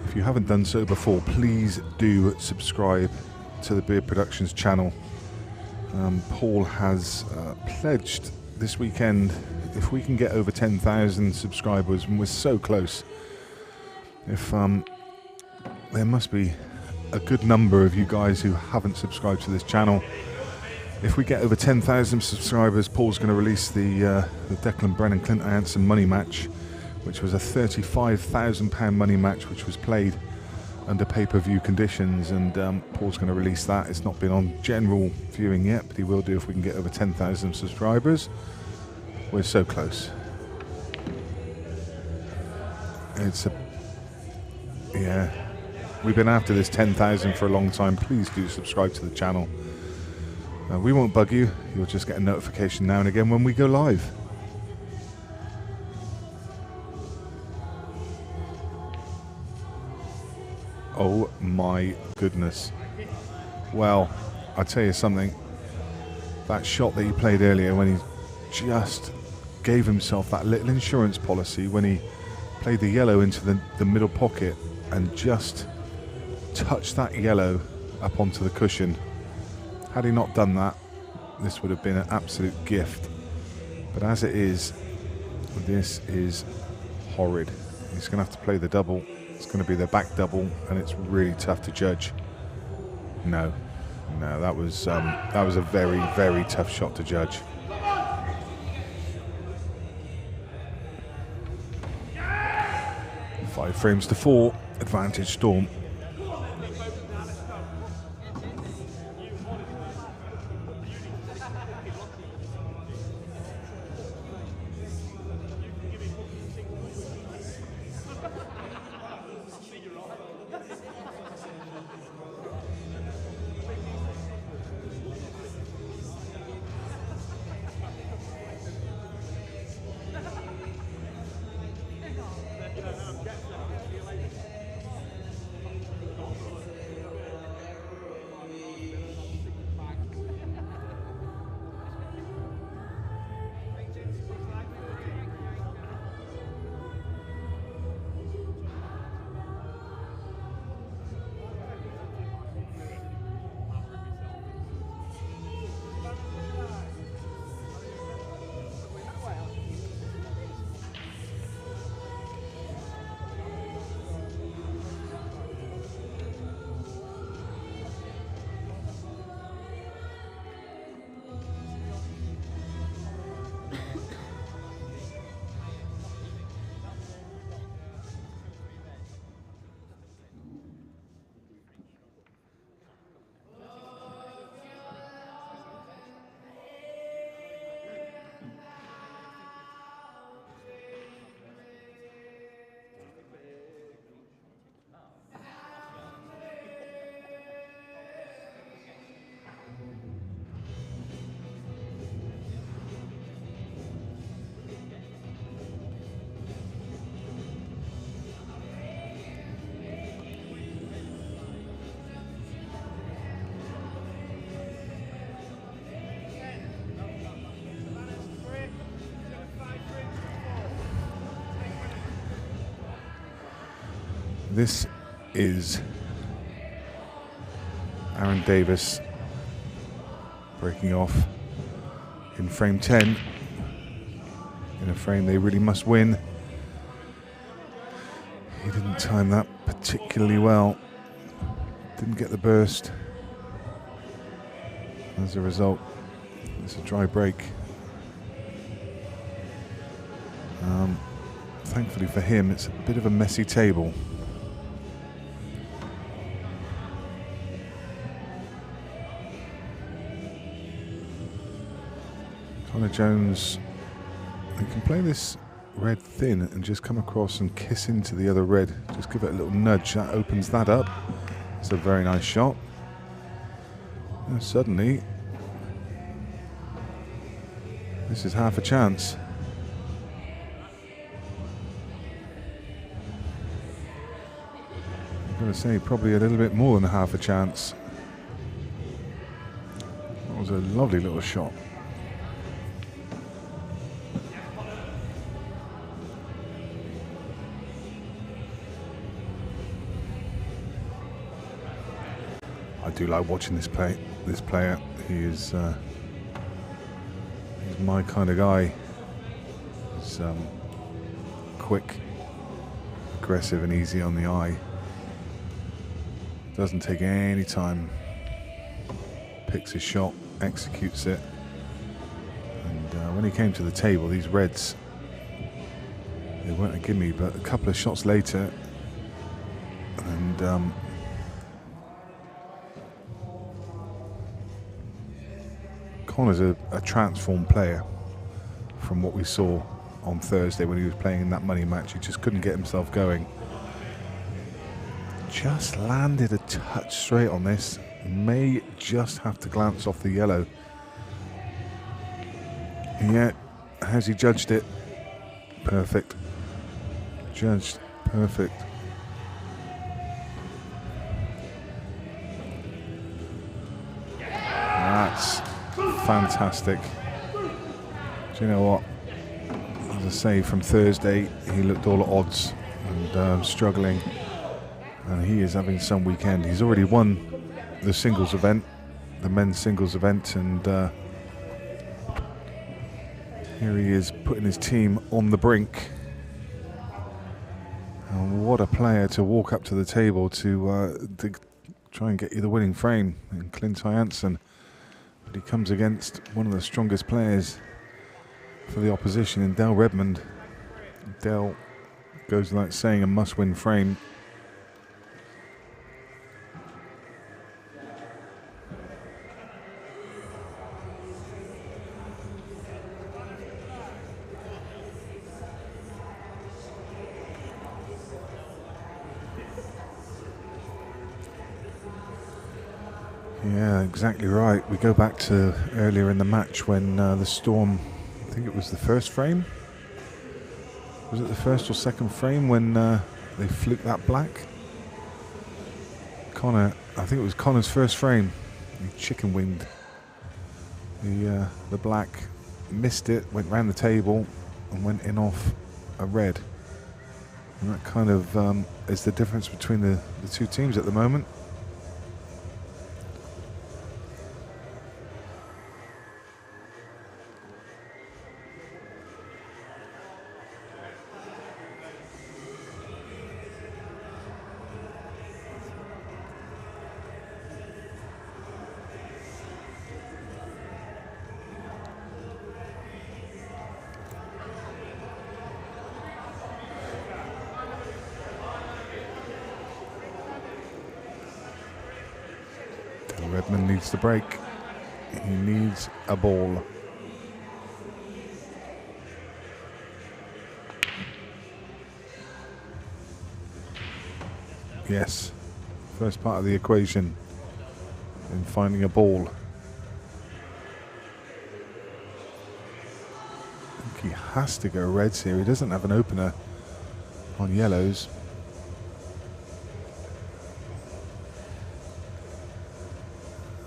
Speaker 2: If you haven't done so before, please do subscribe to the Beard Productions channel. Paul has pledged this weekend, if we can get over 10,000 subscribers, and we're so close, if there must be a good number of you guys who haven't subscribed to this channel. If we get over 10,000 subscribers, Paul's going to release the Declan Brennan Clint Hansen money match, which was a £35,000 money match, which was played under pay-per-view conditions, and Paul's going to release that. It's not been on general viewing yet, but he will do if we can get over 10,000 subscribers. We're so close. Yeah, we've been after this 10,000 for a long time. Please do subscribe to the channel. We won't bug you. You'll just get a notification now and again when we go live. Oh my goodness. Well, I'll tell you something. That shot that he played earlier, when he just gave himself that little insurance policy, when he played the yellow into the middle pocket and just touched that yellow up onto the cushion. Had he not done that, this would have been an absolute gift. But as it is, this is horrid. He's going to have to play the double. It's going to be the back double, and it's really tough to judge. No, that was a very, very tough shot to judge. Five frames to 4, advantage Storm. This is Aaron Davis breaking off in frame 10, in a frame they really must win. He didn't time that particularly well, didn't get the burst. As a result, it's a dry break. Thankfully for him, it's a bit of a messy table. Connor Jones, you can play this red thin and just come across and kiss into the other red. Just give it a little nudge, that opens that up. It's a very nice shot. And suddenly, this is half a chance. I'm going to say probably a little bit more than half a chance. That was a lovely little shot. I do like watching this player. He's my kind of guy. He's quick, aggressive and easy on the eye. Doesn't take any time. Picks his shot, executes it. And when he came to the table, these reds, they weren't a gimme, but a couple of shots later, and Connor's a transformed player from what we saw on Thursday when he was playing in that money match. He just couldn't get himself going. Just landed a touch straight on this. May just have to glance off the yellow. And yet, has he judged it? Perfect. Judged perfect. That's fantastic. Do you know what? As I say, from Thursday, he looked all at odds and struggling. And he is having some weekend. He's already won the singles event, the men's singles event, and here he is putting his team on the brink. And what a player to walk up to the table to try and get you the winning frame in Clint Jansen. But he comes against one of the strongest players for the opposition in Dale Redmond. Dale goes without saying a must-win frame. Yeah, exactly right. We go back to earlier in the match when the Storm, I think it was the first frame. Was it the first or second frame when they fluked that black? Connor, I think it was Connor's first frame. He chicken winged the black, missed it, went round the table and went in off a red. And that kind of is the difference between the two teams at the moment. Redmond needs to break. He needs a ball. Yes, first part of the equation in finding a ball. I think he has to go reds here. He doesn't have an opener on yellows.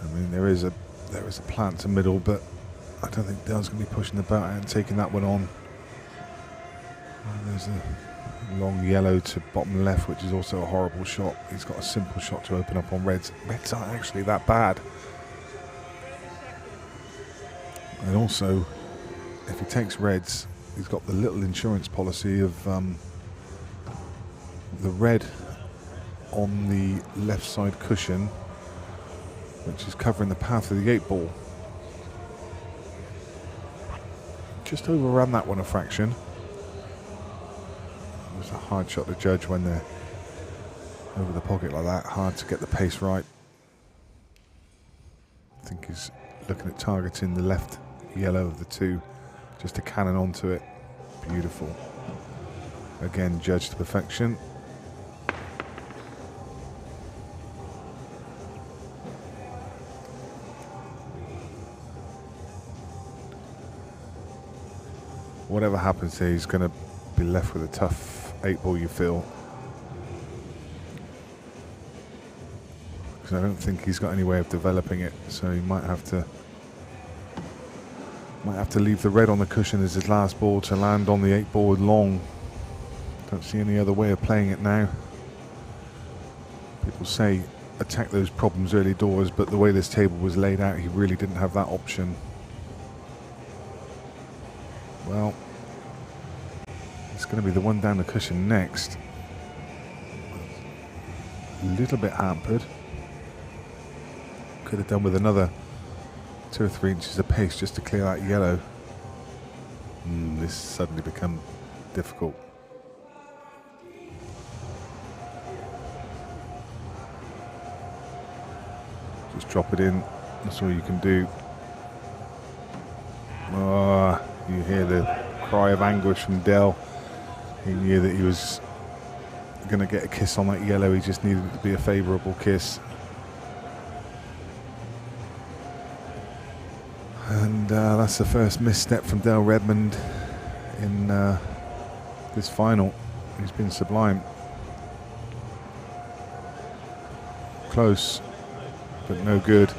Speaker 2: I mean, there is a plant to middle, but I don't think Dale's going to be pushing the bat out and taking that one on. Long yellow to bottom left, which is also a horrible shot. He's got a simple shot to open up on reds. Reds aren't actually that bad. And also, if he takes reds, he's got the little insurance policy of the red on the left side cushion, which is covering the path of the 8-ball. Just overran that one a fraction. It was a hard shot to judge when they're over the pocket like that. Hard to get the pace right. I think he's looking at targeting the left yellow of the two, just to cannon onto it. Beautiful. Again, judged to perfection. Whatever happens here, he's going to be left with a tough 8-ball, you feel. Because I don't think he's got any way of developing it, so he might have to leave the red on the cushion as his last ball to land on the 8-ball with long. Don't see any other way of playing it now. People say attack those problems early doors, but the way this table was laid out, he really didn't have that option. Well, it's going to be the one down the cushion next. A little bit hampered. Could have done with another 2 or 3 inches of pace just to clear that yellow. This suddenly become difficult. Just drop it in. That's all you can do. You hear the cry of anguish from Dell. He knew that he was going to get a kiss on that yellow. He just needed it to be a favourable kiss. And that's the first misstep from Dale Redmond in this final. He's been sublime. Close, but no good.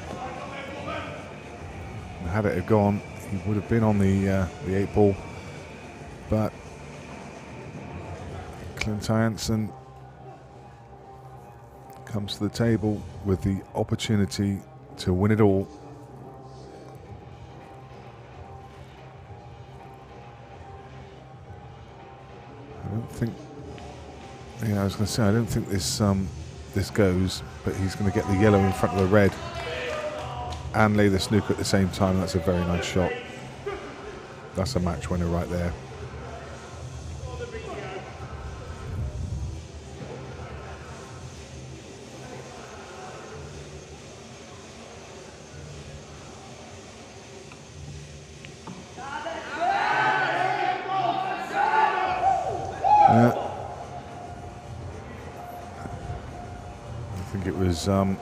Speaker 2: And had it have gone, he would have been on the 8-ball. But Clint Jansen comes to the table with the opportunity to win it all. I was going to say, I don't think this goes, but he's going to get the yellow in front of the red and lay the snooker at the same time. That's a very nice shot. That's a match winner right there.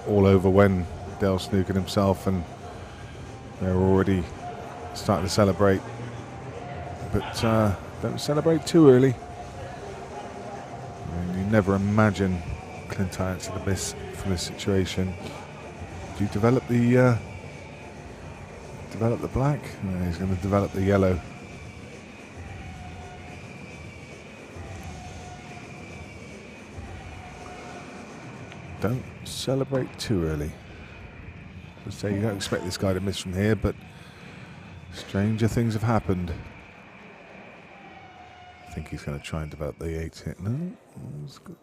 Speaker 2: All over when Dale snookered himself, and they're already starting to celebrate. But don't celebrate too early. I mean, you never imagine Clint Jansen to miss from this situation. Do you develop the black? No, he's going to develop the yellow. Don't celebrate too early. I say you don't expect this guy to miss from here, but stranger things have happened. I think he's going to try and develop the 8 hit. No,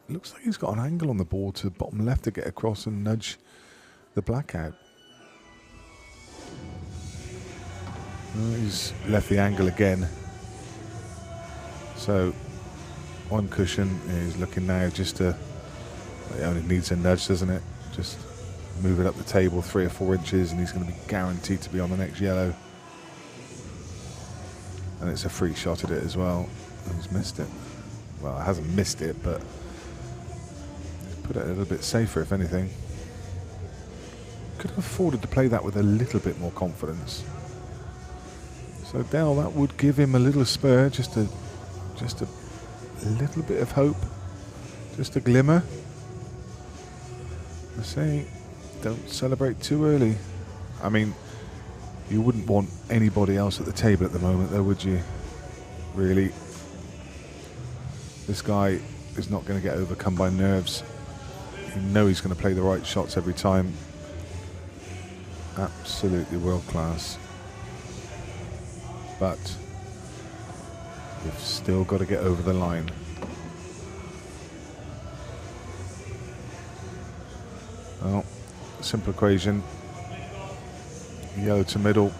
Speaker 2: looks like he's got an angle on the board to the bottom left to get across and nudge the black out. Well, he's left the angle again. So one cushion is looking now just to. It only needs a nudge, doesn't it? Just move it up the table 3 or 4 inches and he's going to be guaranteed to be on the next yellow. And it's a free shot at it as well. And he's missed it. Well, it hasn't missed it, but he's put it a little bit safer, if anything. Could have afforded to play that with a little bit more confidence. So Dell, that would give him a little spur, just a little bit of hope, just a glimmer. I say, don't celebrate too early. I mean, you wouldn't want anybody else at the table at the moment, though, would you? Really? This guy is not going to get overcome by nerves. You know he's going to play the right shots every time. Absolutely world class. But we've still got to get over the line. Well, simple equation. Yellow to middle.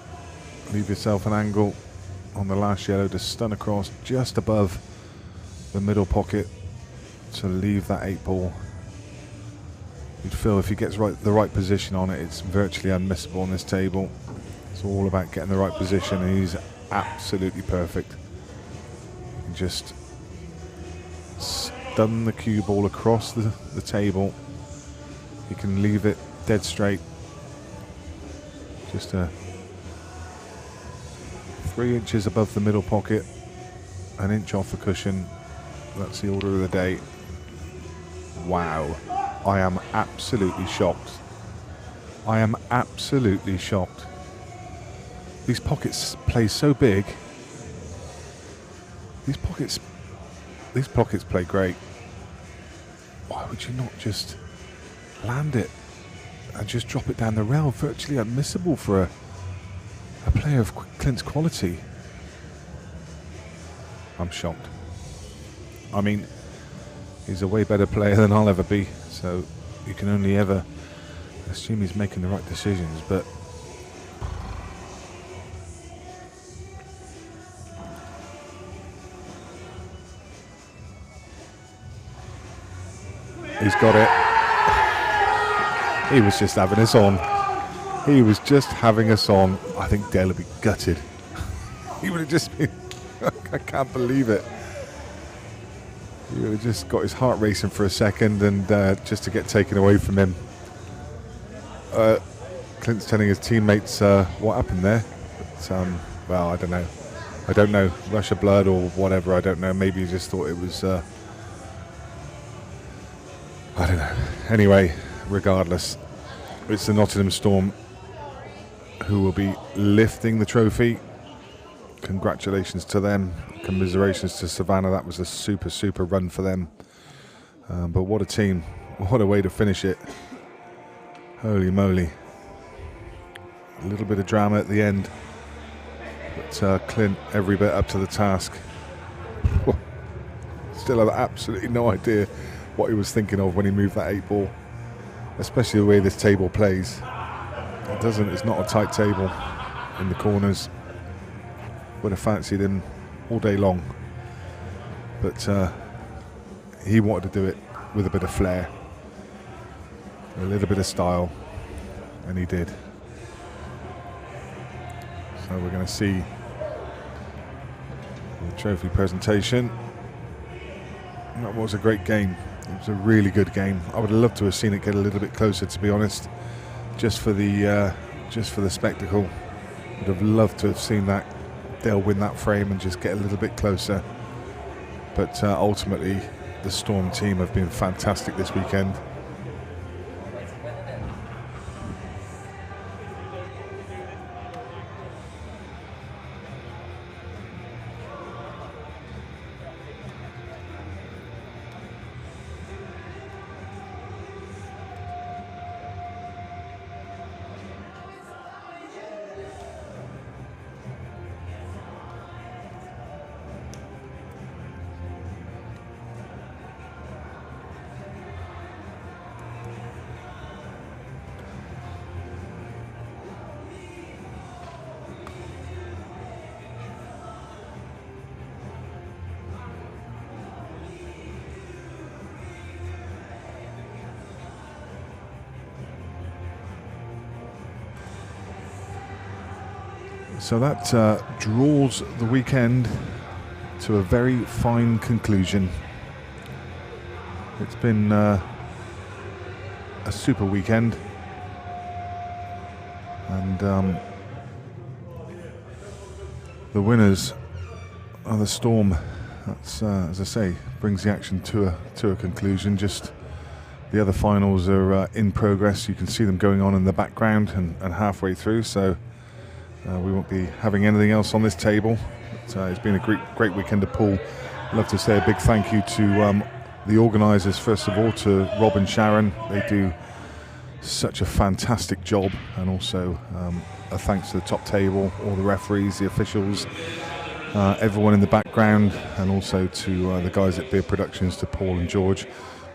Speaker 2: Leave yourself an angle on the last yellow to stun across just above the middle pocket to leave that 8 ball. You'd feel if he gets the right position on it, it's virtually unmissable on this table. It's all about getting the right position, and he's absolutely perfect. You can just stun the cue ball across the table. You can leave it dead straight. Just 3 inches above the middle pocket, an inch off the cushion. That's the order of the day. Wow. I am absolutely shocked. I am absolutely shocked. These pockets play so big. These pockets play great. Why would you not just land it and just drop it down the rail? Virtually unmissable for a player of Clint's quality. I'm shocked. I mean, he's a way better player than I'll ever be, so you can only ever assume he's making the right decisions, but he's got it. He was just having us on. He was just having us on. I think Dale would be gutted. He would have just been, I can't believe it. He would have just got his heart racing for a second, and just to get taken away from him. Clint's telling his teammates what happened there. But, well, I don't know. I don't know. Rush of blood or whatever, I don't know. Maybe he just thought it was... I don't know. Anyway, regardless, it's the Nottingham Storm who will be lifting the trophy. Congratulations to them. Commiserations to Savannah. That was a super run for them. But what a team. What a way to finish it. Holy moly. A little bit of drama at the end. But Clint every bit up to the task. Still have absolutely no idea what he was thinking of when he moved that 8 ball. Especially the way this table plays. It's not a tight table in the corners. Would have fancied him all day long. But he wanted to do it with a bit of flair. A little bit of style. And he did. So we're going to see the trophy presentation. That was a great game. It was a really good game. I would have loved to have seen it get a little bit closer, to be honest. Just for the spectacle. Would have loved to have seen that Dale win that frame and just get a little bit closer. But ultimately, the Storm team have been fantastic this weekend. So that draws the weekend to a very fine conclusion. It's been a super weekend, and the winners are the Storm. That's, as I say, brings the action to a conclusion. Just the other finals are in progress. You can see them going on in the background and halfway through. So. We won't be having anything else on this table. But, it's been a great weekend to pull I'd love to say a big thank you to the organisers, first of all, to Rob and Sharon. They do such a fantastic job, and also a thanks to the top table, all the referees, the officials, everyone in the background, and also to the guys at Beer Productions, to Paul and George.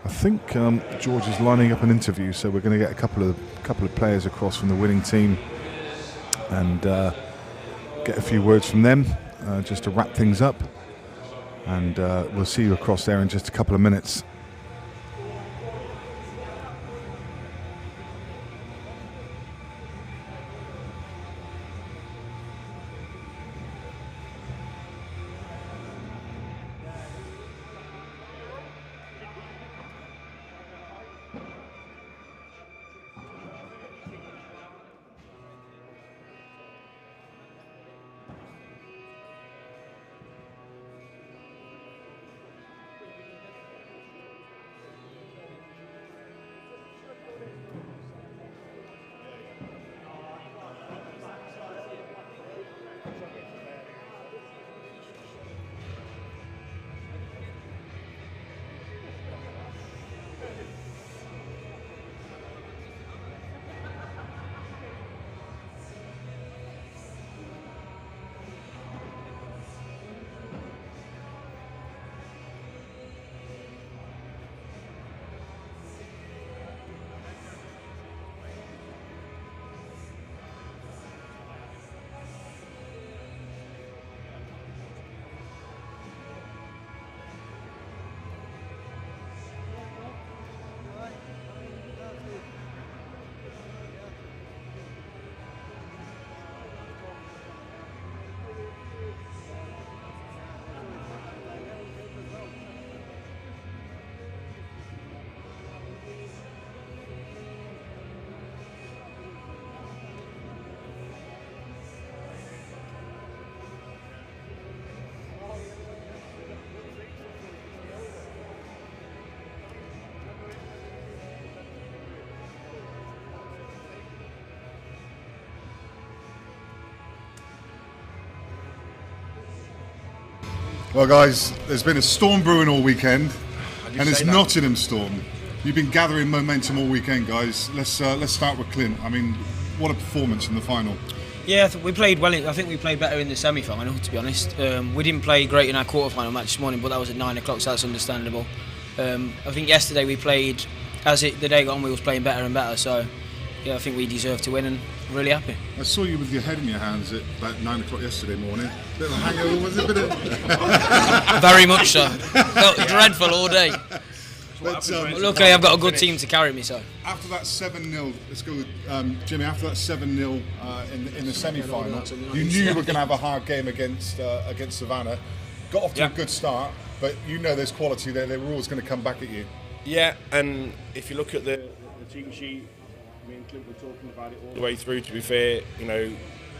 Speaker 2: I think George is lining up an interview, so we're going to get a couple of players across from the winning team and get a few words from them just to wrap things up. And we'll see you across there in just a couple of minutes. Well, guys, there's been a storm brewing all weekend, and it's Nottingham Storm. You've been gathering momentum all weekend, guys. Let's start with Clint. I mean, what a performance in the final.
Speaker 3: Yeah, we played well. I think we played better in the semi-final, to be honest. We didn't play great in our quarter-final match this morning, but that was at 9 o'clock, so that's understandable. I think yesterday we played, the day got on, we was playing better and better, so yeah, I think we deserved to win, and really happy.
Speaker 2: I saw you with your head in your hands at about 9 o'clock yesterday morning. Bit of a hangover, was it?
Speaker 3: Very much so. Felt dreadful all day. But luckily, I've got a good team to carry me. So
Speaker 2: after that 7-0, let's go with Jimmy. After that 7-0 in the semi-final, you knew you were going to have a hard game against Savannah. Got off to a good start, but you know there's quality there. They were always going to come back at you.
Speaker 4: Yeah, and if you look at the team sheet, me and Clint were talking about it all the way through. To be fair, you know,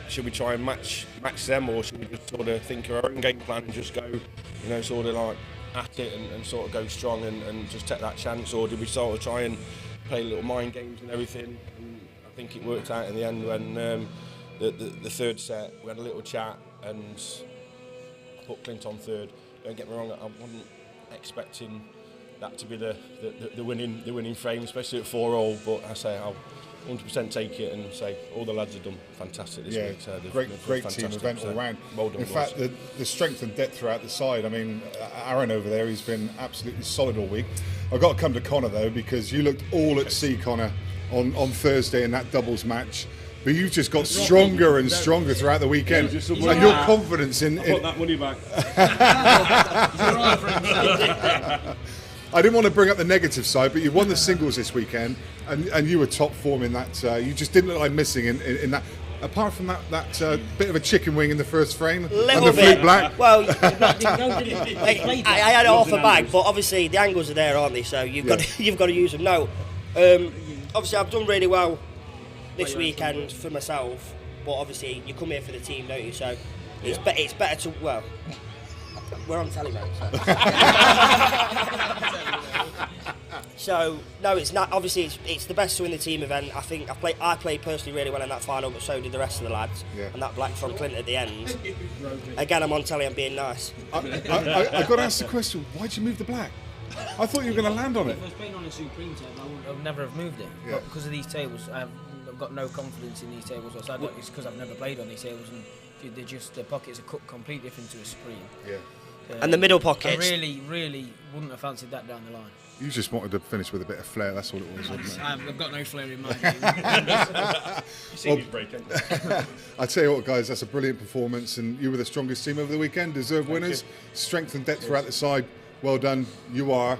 Speaker 4: should we try and match them, or should we just sort of think of our own game plan and just go, you know, sort of like at it and sort of go strong and just take that chance, or did we sort of try and play little mind games and everything? And I think it worked out in the end when the third set we had a little chat and I put Clint on third. Don't get me wrong, I wasn't expecting that to be the winning frame, especially at 4-all. But I say I'll 100% take it and say all the lads have done fantastic this week. So
Speaker 2: great team event all round.
Speaker 4: Well done,
Speaker 2: in fact, the strength and depth throughout the side. I mean, Aaron over there, he's been absolutely solid all week. I've got to come to Connor though, because you looked all at sea, Connor, on Thursday in that doubles match. But you've just got stronger and stronger throughout the weekend, and your confidence in.
Speaker 1: Put that money back.
Speaker 2: I didn't want to bring up the negative side, but you won the singles this weekend, and you were top form in that. You just didn't look like missing in that. Apart from that bit of a chicken wing in the first frame, and the flute black.
Speaker 5: Well, I had it off a bag, but obviously the angles are there, aren't they? So you've got to use them. No, obviously I've done really well this weekend for myself, but obviously you come here for the team, don't you? So it's better to we're on telly, mate. So. So no, it's not. Obviously, it's the best two in the team event. I think I played personally really well in that final, but so did the rest of the lads.
Speaker 2: Yeah.
Speaker 5: And that black from Clint at the end. Again, I'm on telly. I'm being nice.
Speaker 2: I got to ask the question: why'd you move the black? I thought you were going to land on it.
Speaker 3: If I was playing on a Supreme table, I would never have moved it.
Speaker 2: Yeah.
Speaker 3: But because of these tables, I've got no confidence in these tables whatsoever. It's because I've never played on these tables, and the pockets are cut completely different to a Supreme.
Speaker 2: Yeah.
Speaker 5: And the middle pockets.
Speaker 3: I really wouldn't have fancied that down the line.
Speaker 2: You just wanted to finish with a bit of flair. That's all it was, wasn't it?
Speaker 3: I've got no flair in my game.
Speaker 4: You see me breaking.
Speaker 2: I tell you what, guys, that's a brilliant performance, and you were the strongest team over the weekend. Deserved winners, strength and depth throughout the side. Well done. You are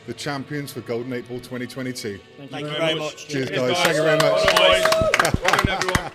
Speaker 2: the champions for Golden 8 Ball 2022.
Speaker 5: Thank you very much.
Speaker 2: Cheers, guys. Thank you very much.
Speaker 4: Well done, everyone.